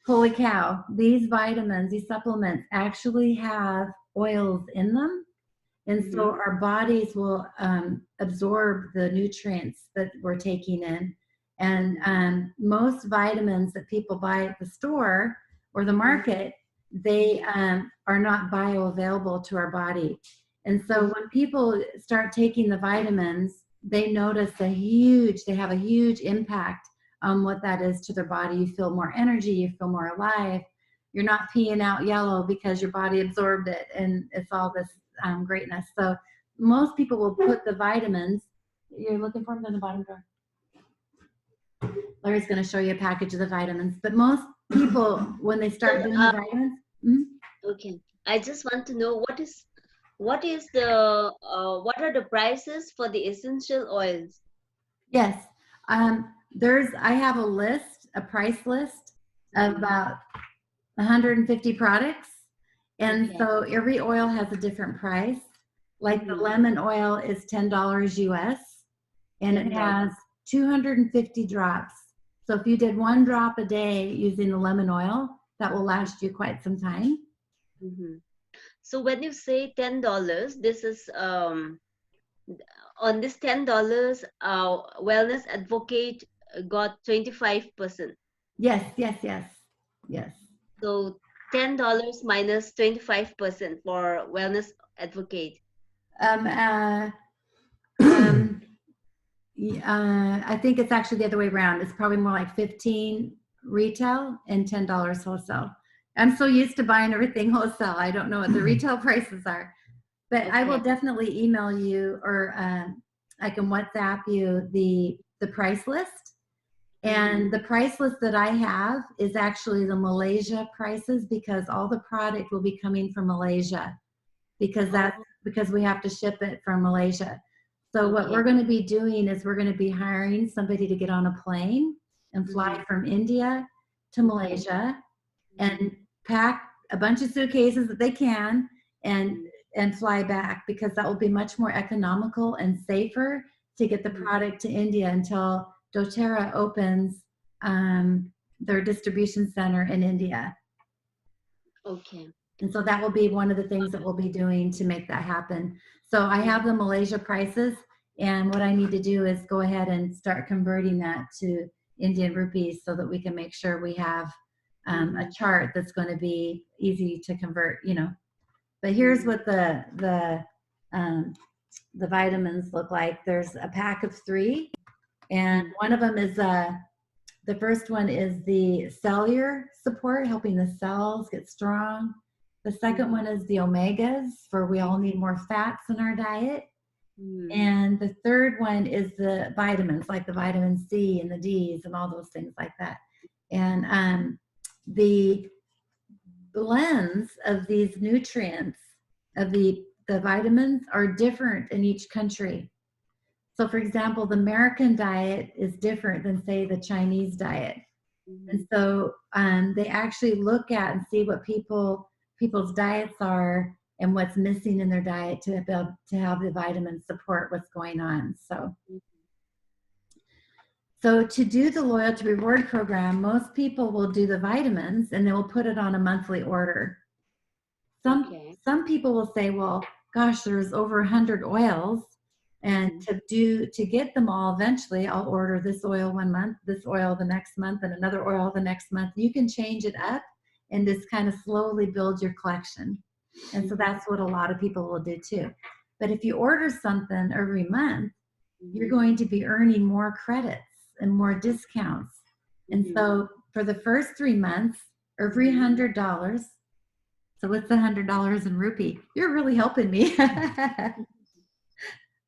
Holy cow, these vitamins, these supplements actually have oils in them. And so our bodies will absorb the nutrients that we're taking in. And most vitamins that people buy at the store or the market, they are not bioavailable to our body. And so when people start taking the vitamins, they notice they have a huge impact on what that is to their body. You feel more energy, you feel more alive. You're not peeing out yellow because your body absorbed it, and it's all this greatness. So most people will put the vitamins. You're looking for them in the bottom drawer. Larry's going to show you a package of the vitamins. But most people, when they start doing the vitamins, okay. I just want to know what are the prices for the essential oils? yes, I have a price list of about 150 products, and so every oil has a different price. Like the lemon oil is $10 US, and it has 250 drops. So if you did 1 drop a day using the lemon oil, that will last you quite some time. So when you say $10, this is on this $10, Wellness Advocate got 25%. Yes. So $10 minus 25% for Wellness Advocate. I think it's actually the other way around. It's probably more like 15 retail and $10 wholesale. I'm so used to buying everything wholesale. I don't know what the retail prices are, but I will definitely email you, or I can WhatsApp you the price list. And the price list that I have is actually the Malaysia prices, because all the product will be coming from Malaysia, because we have to ship it from Malaysia. So what we're going to be doing is we're going to be hiring somebody to get on a plane and fly from India to Malaysia and pack a bunch of suitcases that they can and fly back, because that will be much more economical and safer to get the product to India until doTERRA opens their distribution center in India. Okay. And so that will be one of the things that we'll be doing to make that happen. So I have the Malaysia prices, and what I need to do is go ahead and start converting that to Indian rupees so that we can make sure we have a chart that's going to be easy to convert, But here's what the vitamins look like. There's a pack of 3, and one of them is the first one is the cellular support, helping the cells get strong. The second one is the omegas, for we all need more fats in our diet. And the third one is the vitamins, like the vitamin C and the D's and all those things like that. And the blends of these nutrients, of the vitamins, are different in each country. So for example, the American diet is different than, say, the Chinese diet. And so they actually look at and see what people's diets are and what's missing in their diet to be able to have the vitamins support what's going on. So to do the loyalty reward program, most people will do the vitamins and they will put it on a monthly order. Some people will say, well, gosh, there's over 100 oils, and to get them all, eventually I'll order this oil one month, this oil the next month, and another oil the next month. You can change it up and just kind of slowly build your collection. And so that's what a lot of people will do too. But if you order something every month, you're going to be earning more credits and more discounts. And so for the first 3 months, every $100, so what's the $100 in rupee? You're really helping me.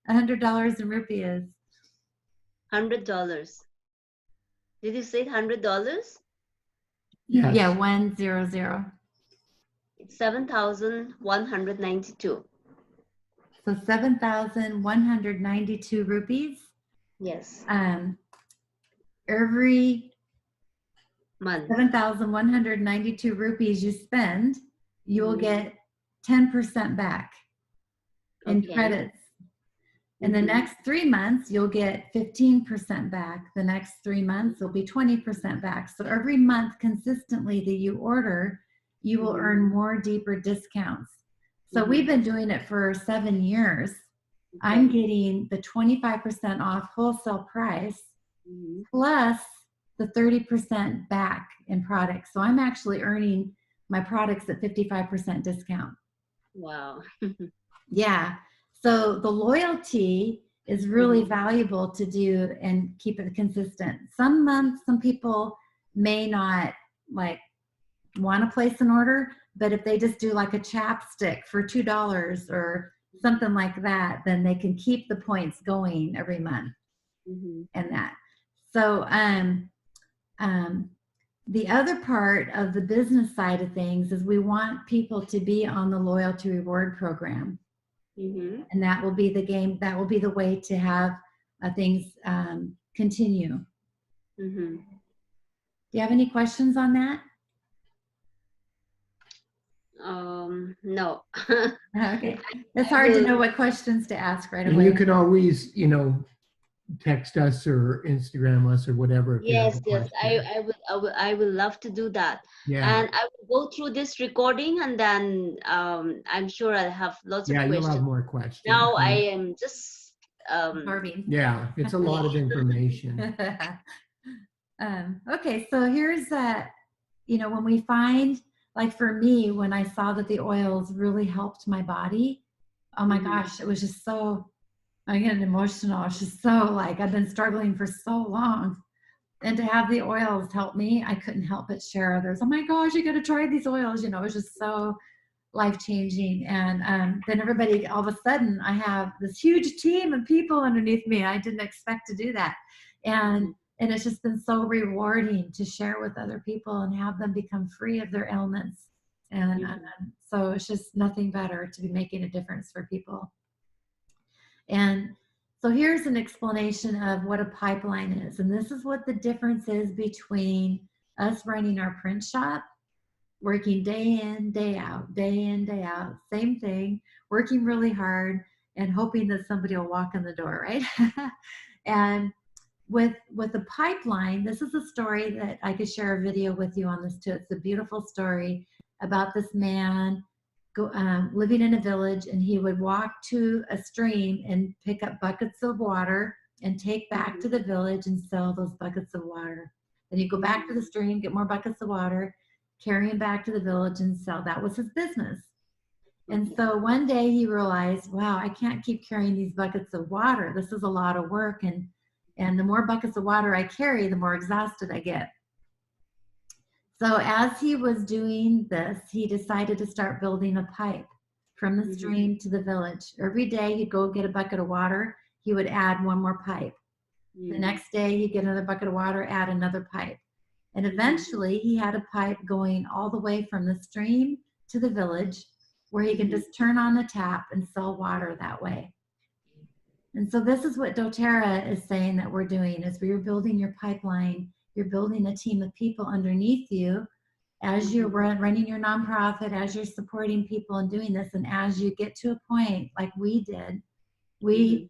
$100 in rupee is $100. Did you say $100? Yes. Yeah, 100. It's 7,192. So 7,192 rupees. Yes. Every month, 7,192 rupees you spend, you will get 10% back in credits. In the next 3 months, you'll get 15% back. The next 3 months will be 20% back. So every month consistently that you order, you will earn more deeper discounts. So we've been doing it for 7 years. I'm getting the 25% off wholesale price plus the 30% back in products. So I'm actually earning my products at 55% discount. Wow. Yeah. So the loyalty is really valuable to do and keep it consistent. Some months, some people may not like want to place an order, but if they just do like a chapstick for $2 or something like that, then they can keep the points going every month and that. So the other part of the business side of things is we want people to be on the loyalty reward program. And that will be the game, that will be the way to have things continue. Do you have any questions on that? No. Okay. It's hard to know what questions to ask right away. And you can always, text us or Instagram us or whatever. If Yes, you have a question. I will love to do that. Yeah. And I will go through this recording, and then I'm sure I'll have lots of Yeah, questions. you'll have more questions. Now I am just yeah, it's a lot of information. Okay, so here's when we find, like for me, when I saw that the oils really helped my body, oh my gosh, it was just so, I get emotional. It's just so like, I've been struggling for so long. And to have the oils help me, I couldn't help but share others. Oh my gosh, you got to try these oils. It was just so life-changing. And then everybody, all of a sudden, I have this huge team of people underneath me. I didn't expect to do that. And it's just been so rewarding to share with other people and have them become free of their ailments. And so it's just nothing better to be making a difference for people. And so here's an explanation of what a pipeline is. And this is what the difference is between us running our print shop, working day in, day out, same thing, working really hard and hoping that somebody will walk in the door, right? And with the pipeline, this is a story that I could share a video with you on this too. It's a beautiful story about this man living in a village, and he would walk to a stream and pick up buckets of water and take back to the village and sell those buckets of water. Then he'd go back to the stream, get more buckets of water, carry them back to the village and sell. That was his business. And so one day he realized, wow, I can't keep carrying these buckets of water. This is a lot of work. And the more buckets of water I carry, the more exhausted I get. So as he was doing this, he decided to start building a pipe from the stream to the village. Every day he'd go get a bucket of water. He would add one more pipe. The next day he'd get another bucket of water, add another pipe. And eventually he had a pipe going all the way from the stream to the village where he could just turn on the tap and sell water that way. And so this is what doTERRA is saying that we're doing, is we're building your pipeline. You're building a team of people underneath you as you're running your nonprofit, as you're supporting people and doing this. And as you get to a point like we did, we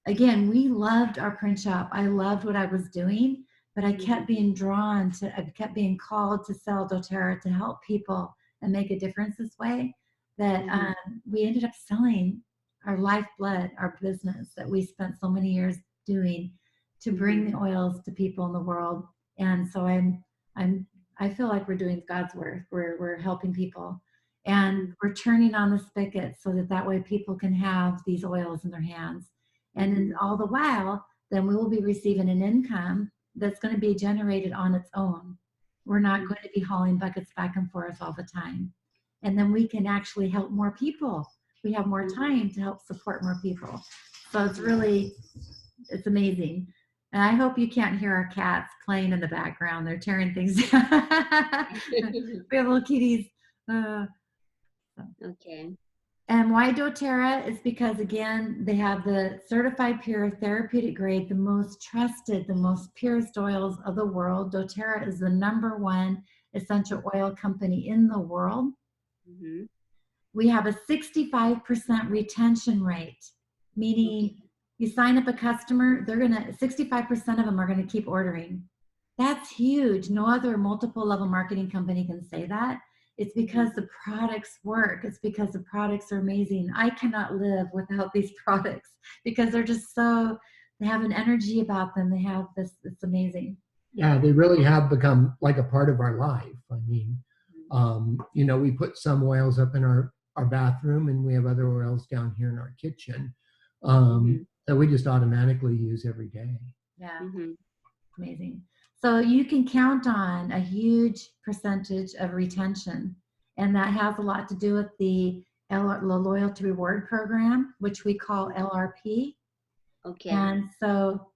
loved our print shop. I loved what I was doing, but I kept being I kept being called to sell doTERRA to help people and make a difference this way, that we ended up selling our lifeblood, our business that we spent so many years doing to bring the oils to people in the world. And so I feel like we're doing God's work. We're helping people, and we're turning on the spigot so that way people can have these oils in their hands. And all the while, then we will be receiving an income that's going to be generated on its own. We're not going to be hauling buckets back and forth all the time. And then we can actually help more people. We have more time to help support more people. So it's amazing. And I hope you can't hear our cats playing in the background. They're tearing things down. We have little kitties. Okay. And why doTERRA is because, again, they have the certified pure therapeutic grade, the most trusted, the most purest oils of the world. doTERRA is the #1 essential oil company in the world. We have a 65% retention rate, meaning You sign up a customer, they're gonna, 65% of them are gonna keep ordering. That's huge. No other multiple level marketing company can say that. It's because the products work. It's because the products are amazing. I cannot live without these products because they're just so, they have an energy about them. They have this, it's amazing. Yeah, they really have become like a part of our life. I mean, you know, we put some oils up in our bathroom, and we have other oils down here in our kitchen that we just automatically use every day. Yeah, amazing. So you can count on a huge percentage of retention, and that has a lot to do with the loyalty reward program, which we call LRP. Okay. And so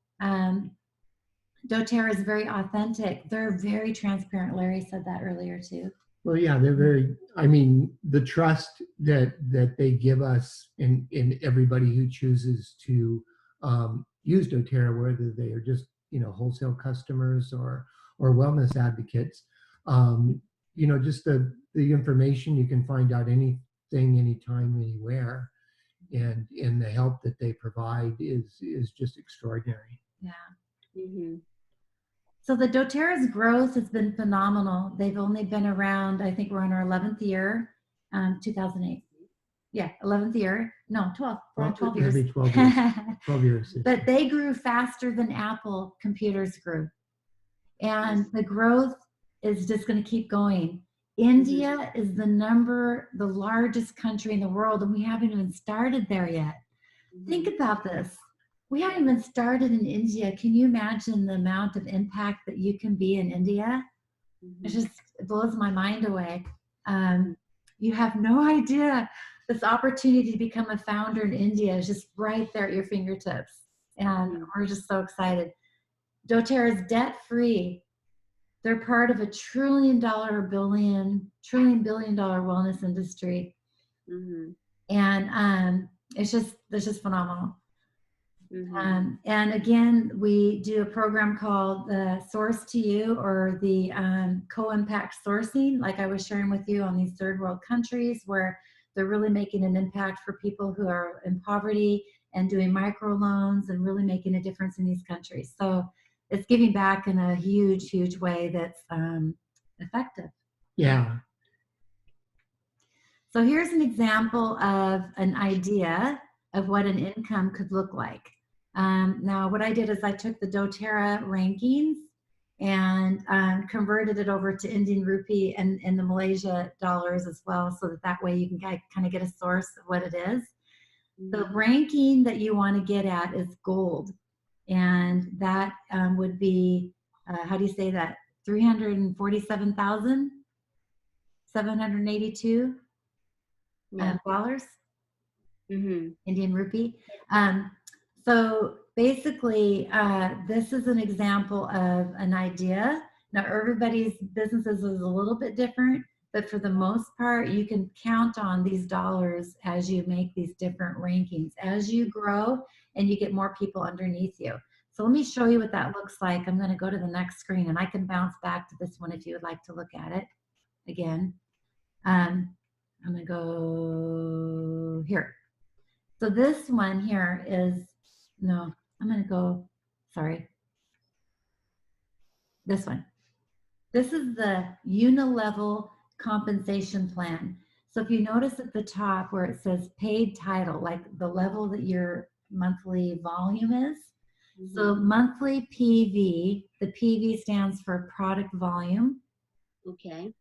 doTERRA is very authentic. They're very transparent. Larry said that earlier too. Well, yeah, they're very, I mean, the trust that they give us in everybody who chooses to use doTERRA, whether they are just, you know, wholesale customers or wellness advocates, you know, just the information, you can find out anything, anytime, anywhere. And the help that they provide is just extraordinary. Yeah. So the doTERRA's growth has been phenomenal. They've only been around, I think we're on our 11th year, 2008. Yeah, 11th year. No, 12. We're on 12 years. Maybe 12 years. 12 years. But they grew faster than Apple computers grew. And the growth is just going to keep going. India is the largest country in the world, and we haven't even started there yet. Think about this. We haven't even started in India. Can you imagine the amount of impact that you can be in India? It blows my mind away. You have no idea. This opportunity to become a founder in India is just right there at your fingertips. And we're just so excited. doTERRA is debt-free. They're part of a $1 trillion wellness industry. And it's just phenomenal. And again, we do a program called the Source to You, or the co-impact sourcing, like I was sharing with you, on these third world countries where they're really making an impact for people who are in poverty and doing microloans and really making a difference in these countries. So it's giving back in a huge, huge way that's effective. Yeah. So here's an example of an idea of what an income could look like. Now, what I did is I took the doTERRA rankings and converted it over to Indian rupee and the Malaysia dollars as well, so that way you can kind of get a source of what it is. The ranking that you want to get at is gold, and that would be, how do you say that? $347,782 dollars, Indian rupee. So basically, this is an example of an idea. Now, everybody's businesses is a little bit different, but for the most part, you can count on these dollars as you make these different rankings, as you grow and you get more people underneath you. So let me show you what that looks like. I'm going to go to the next screen, and I can bounce back to this one if you would like to look at it again. I'm going to go here. So this one here is, no, I'm going to go, sorry. This one. This is the unilevel compensation plan. So if you notice at the top where it says paid title, like the level that your monthly volume is. So monthly PV, the PV stands for product volume. Okay.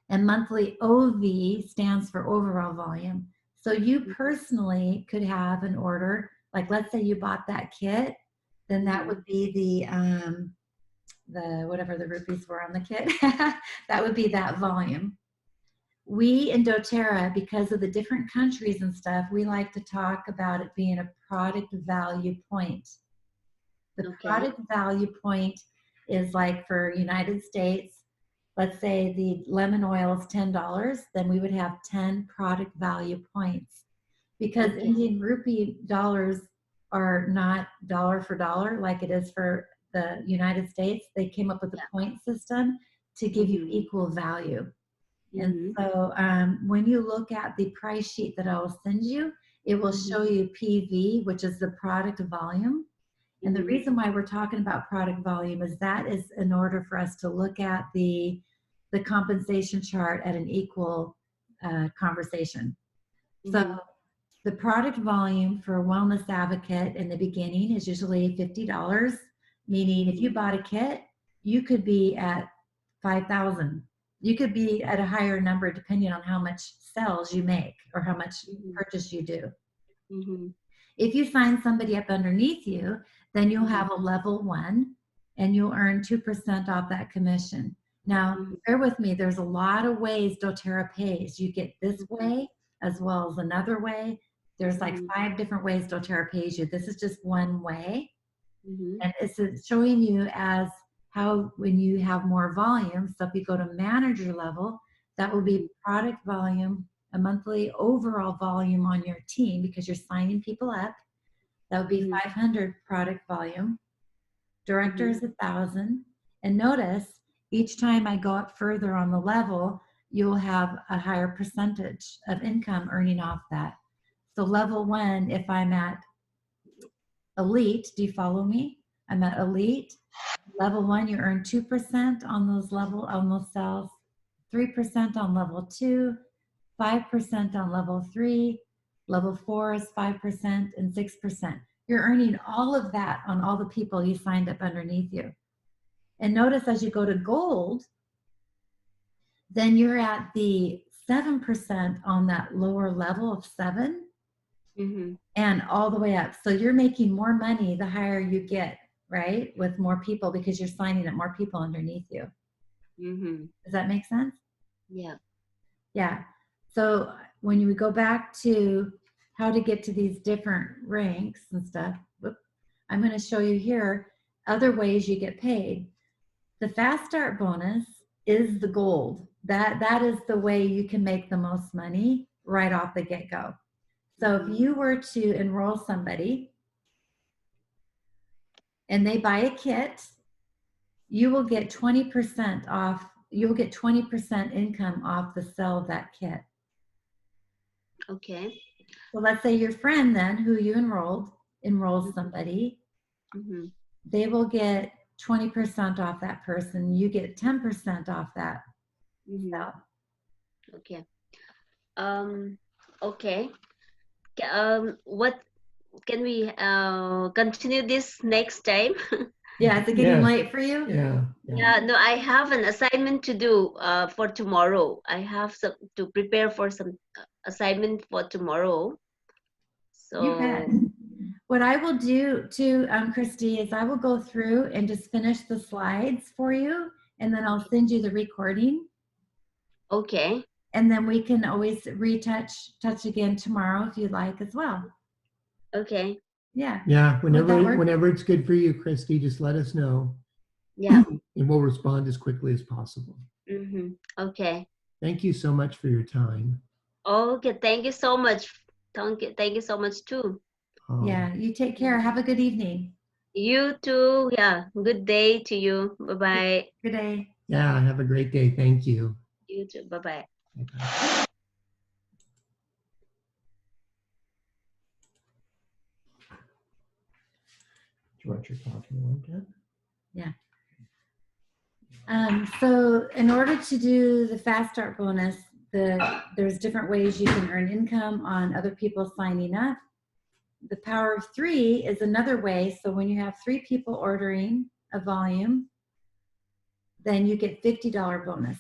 And monthly OV stands for overall volume. So you personally could have an order, like let's say you bought that kit, then that would be the whatever the rupees were on the kit, that would be that volume. We in doTERRA, because of the different countries and stuff, we like to talk about it being a product value point. The product value point is like for United States, let's say the lemon oil is $10, then we would have 10 product value points. Because Indian rupee dollars are not dollar for dollar like it is for the United States. They came up with a point system to give you equal value. And so when you look at the price sheet that I will send you, it will show you PV, which is the product volume. And the reason why we're talking about product volume is that is in order for us to look at the compensation chart at an equal conversation. So the product volume for a wellness advocate in the beginning is usually $50, meaning if you bought a kit, you could be at 5,000. You could be at a higher number depending on how much sales you make or how much purchase you do. If you sign somebody up underneath you, then you'll have a level 1 and you'll earn 2% off that commission. Now, bear with me, there's a lot of ways doTERRA pays. You get this way as well as another way. There's like 5 different ways doTERRA pays you. This is just one way. And it's showing you as how when you have more volume, so if you go to manager level, that will be product volume, a monthly overall volume on your team because you're signing people up. That would be 500 product volume. Director is 1,000. And notice, each time I go up further on the level, you'll have a higher percentage of income earning off that. So level 1, if I'm at elite, do you follow me? I'm at elite. Level 1, you earn 2% on those cells, 3% on level 2, 5% on level 3, level 4 is 5% and 6%. You're earning all of that on all the people you signed up underneath you. And notice as you go to gold, then you're at the 7% on that lower level of 7 and all the way up. So you're making more money the higher you get, right? With more people because you're signing up more people underneath you. Does that make sense? Yeah. Yeah. So when you go back to how to get to these different ranks and stuff, I'm going to show you here other ways you get paid. The fast start bonus is the gold. That is the way you can make the most money right off the get-go. So if you were to enroll somebody and they buy a kit, you will get 20% off. You'll get 20% income off the sale of that kit. Okay. So let's say your friend then, who you enrolls somebody, they will get 20% off that person. You get 10% off that. So. Okay. Okay. What can we continue this next time? Yeah, is it getting late for you? Yeah, no, I have an assignment to do for tomorrow. I have to prepare for some assignment for tomorrow. So you bet. What I will do too, Christy, is I will go through and just finish the slides for you, and then I'll send you the recording. Okay. And then we can always touch again tomorrow if you'd like as well. Okay. Yeah. Yeah. Whenever it's good for you, Christy, just let us know. Yeah. And we'll respond as quickly as possible. Okay. Thank you so much for your time. Okay. Thank you so much. Thank you so much too. Yeah. You take care. Have a good evening. You too. Yeah. Good day to you. Bye-bye. Good day. Yeah. Have a great day. Thank you. You too. Bye-bye. Okay. Do you want your coffee one, Jen? Yeah. So in order to do the fast start bonus, there's different ways you can earn income on other people signing up. The power of 3 is another way. So when you have 3 people ordering a volume, then you get $50 bonus.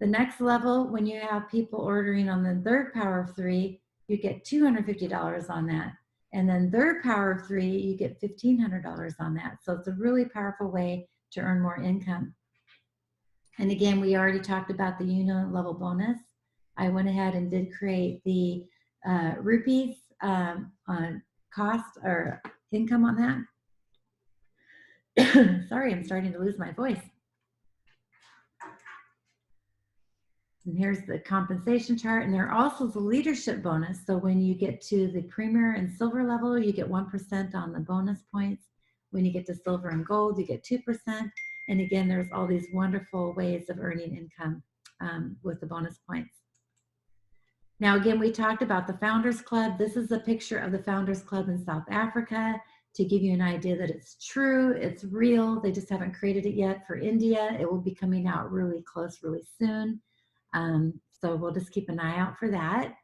The next level, when you have people ordering on the third power of 3, you get $250 on that. And then third power of 3, you get $1,500 on that. So it's a really powerful way to earn more income. And again, we already talked about the unit level bonus. I went ahead and did create the rupees on cost or income on that. Sorry, I'm starting to lose my voice. And here's the compensation chart, and there also is a leadership bonus. So when you get to the premier and silver level, you get 1% on the bonus points. When you get to silver and gold, you get 2%. And again, there's all these wonderful ways of earning income with the bonus points. Now, again, we talked about the Founders Club. This is a picture of the Founders Club in South Africa to give you an idea that it's true, it's real. They just haven't created it yet for India. It will be coming out really close, really soon. So we'll just keep an eye out for that.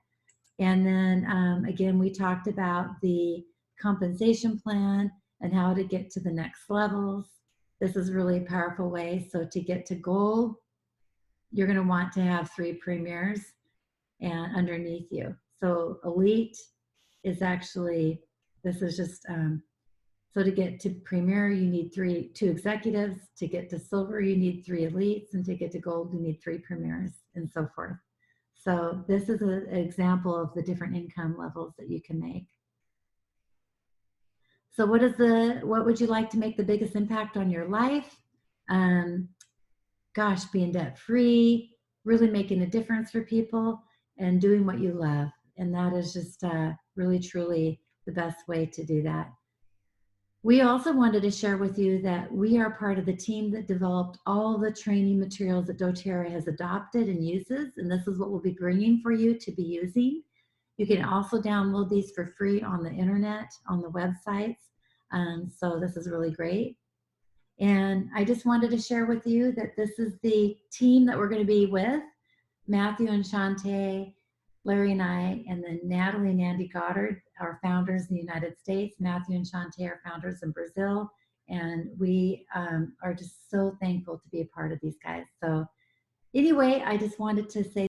And then again, we talked about the compensation plan and how to get to the next levels. This is really a powerful way. So to get to gold, you're going to want to have 3 premiers and underneath you. So elite is actually, this is just, so to get to premier, you need 2 executives. To get to silver, you need 3 elites. And to get to gold, you need 3 premiers and so forth. So this is an example of the different income levels that you can make. So what would you like to make the biggest impact on your life? Gosh, being debt free, really making a difference for people, and doing what you love. And that is just really, truly the best way to do that. We also wanted to share with you that we are part of the team that developed all the training materials that doTERRA has adopted and uses, and this is what we'll be bringing for you to be using. You can also download these for free on the internet, on the websites, so this is really great. And I just wanted to share with you that this is the team that we're going to be with, Matthew and Shantae, Larry and I, and then Natalie and Andy Goddard, our founders in the United States. Matthew and Shantae are founders in Brazil. And we are just so thankful to be a part of these guys. So anyway, I just wanted to say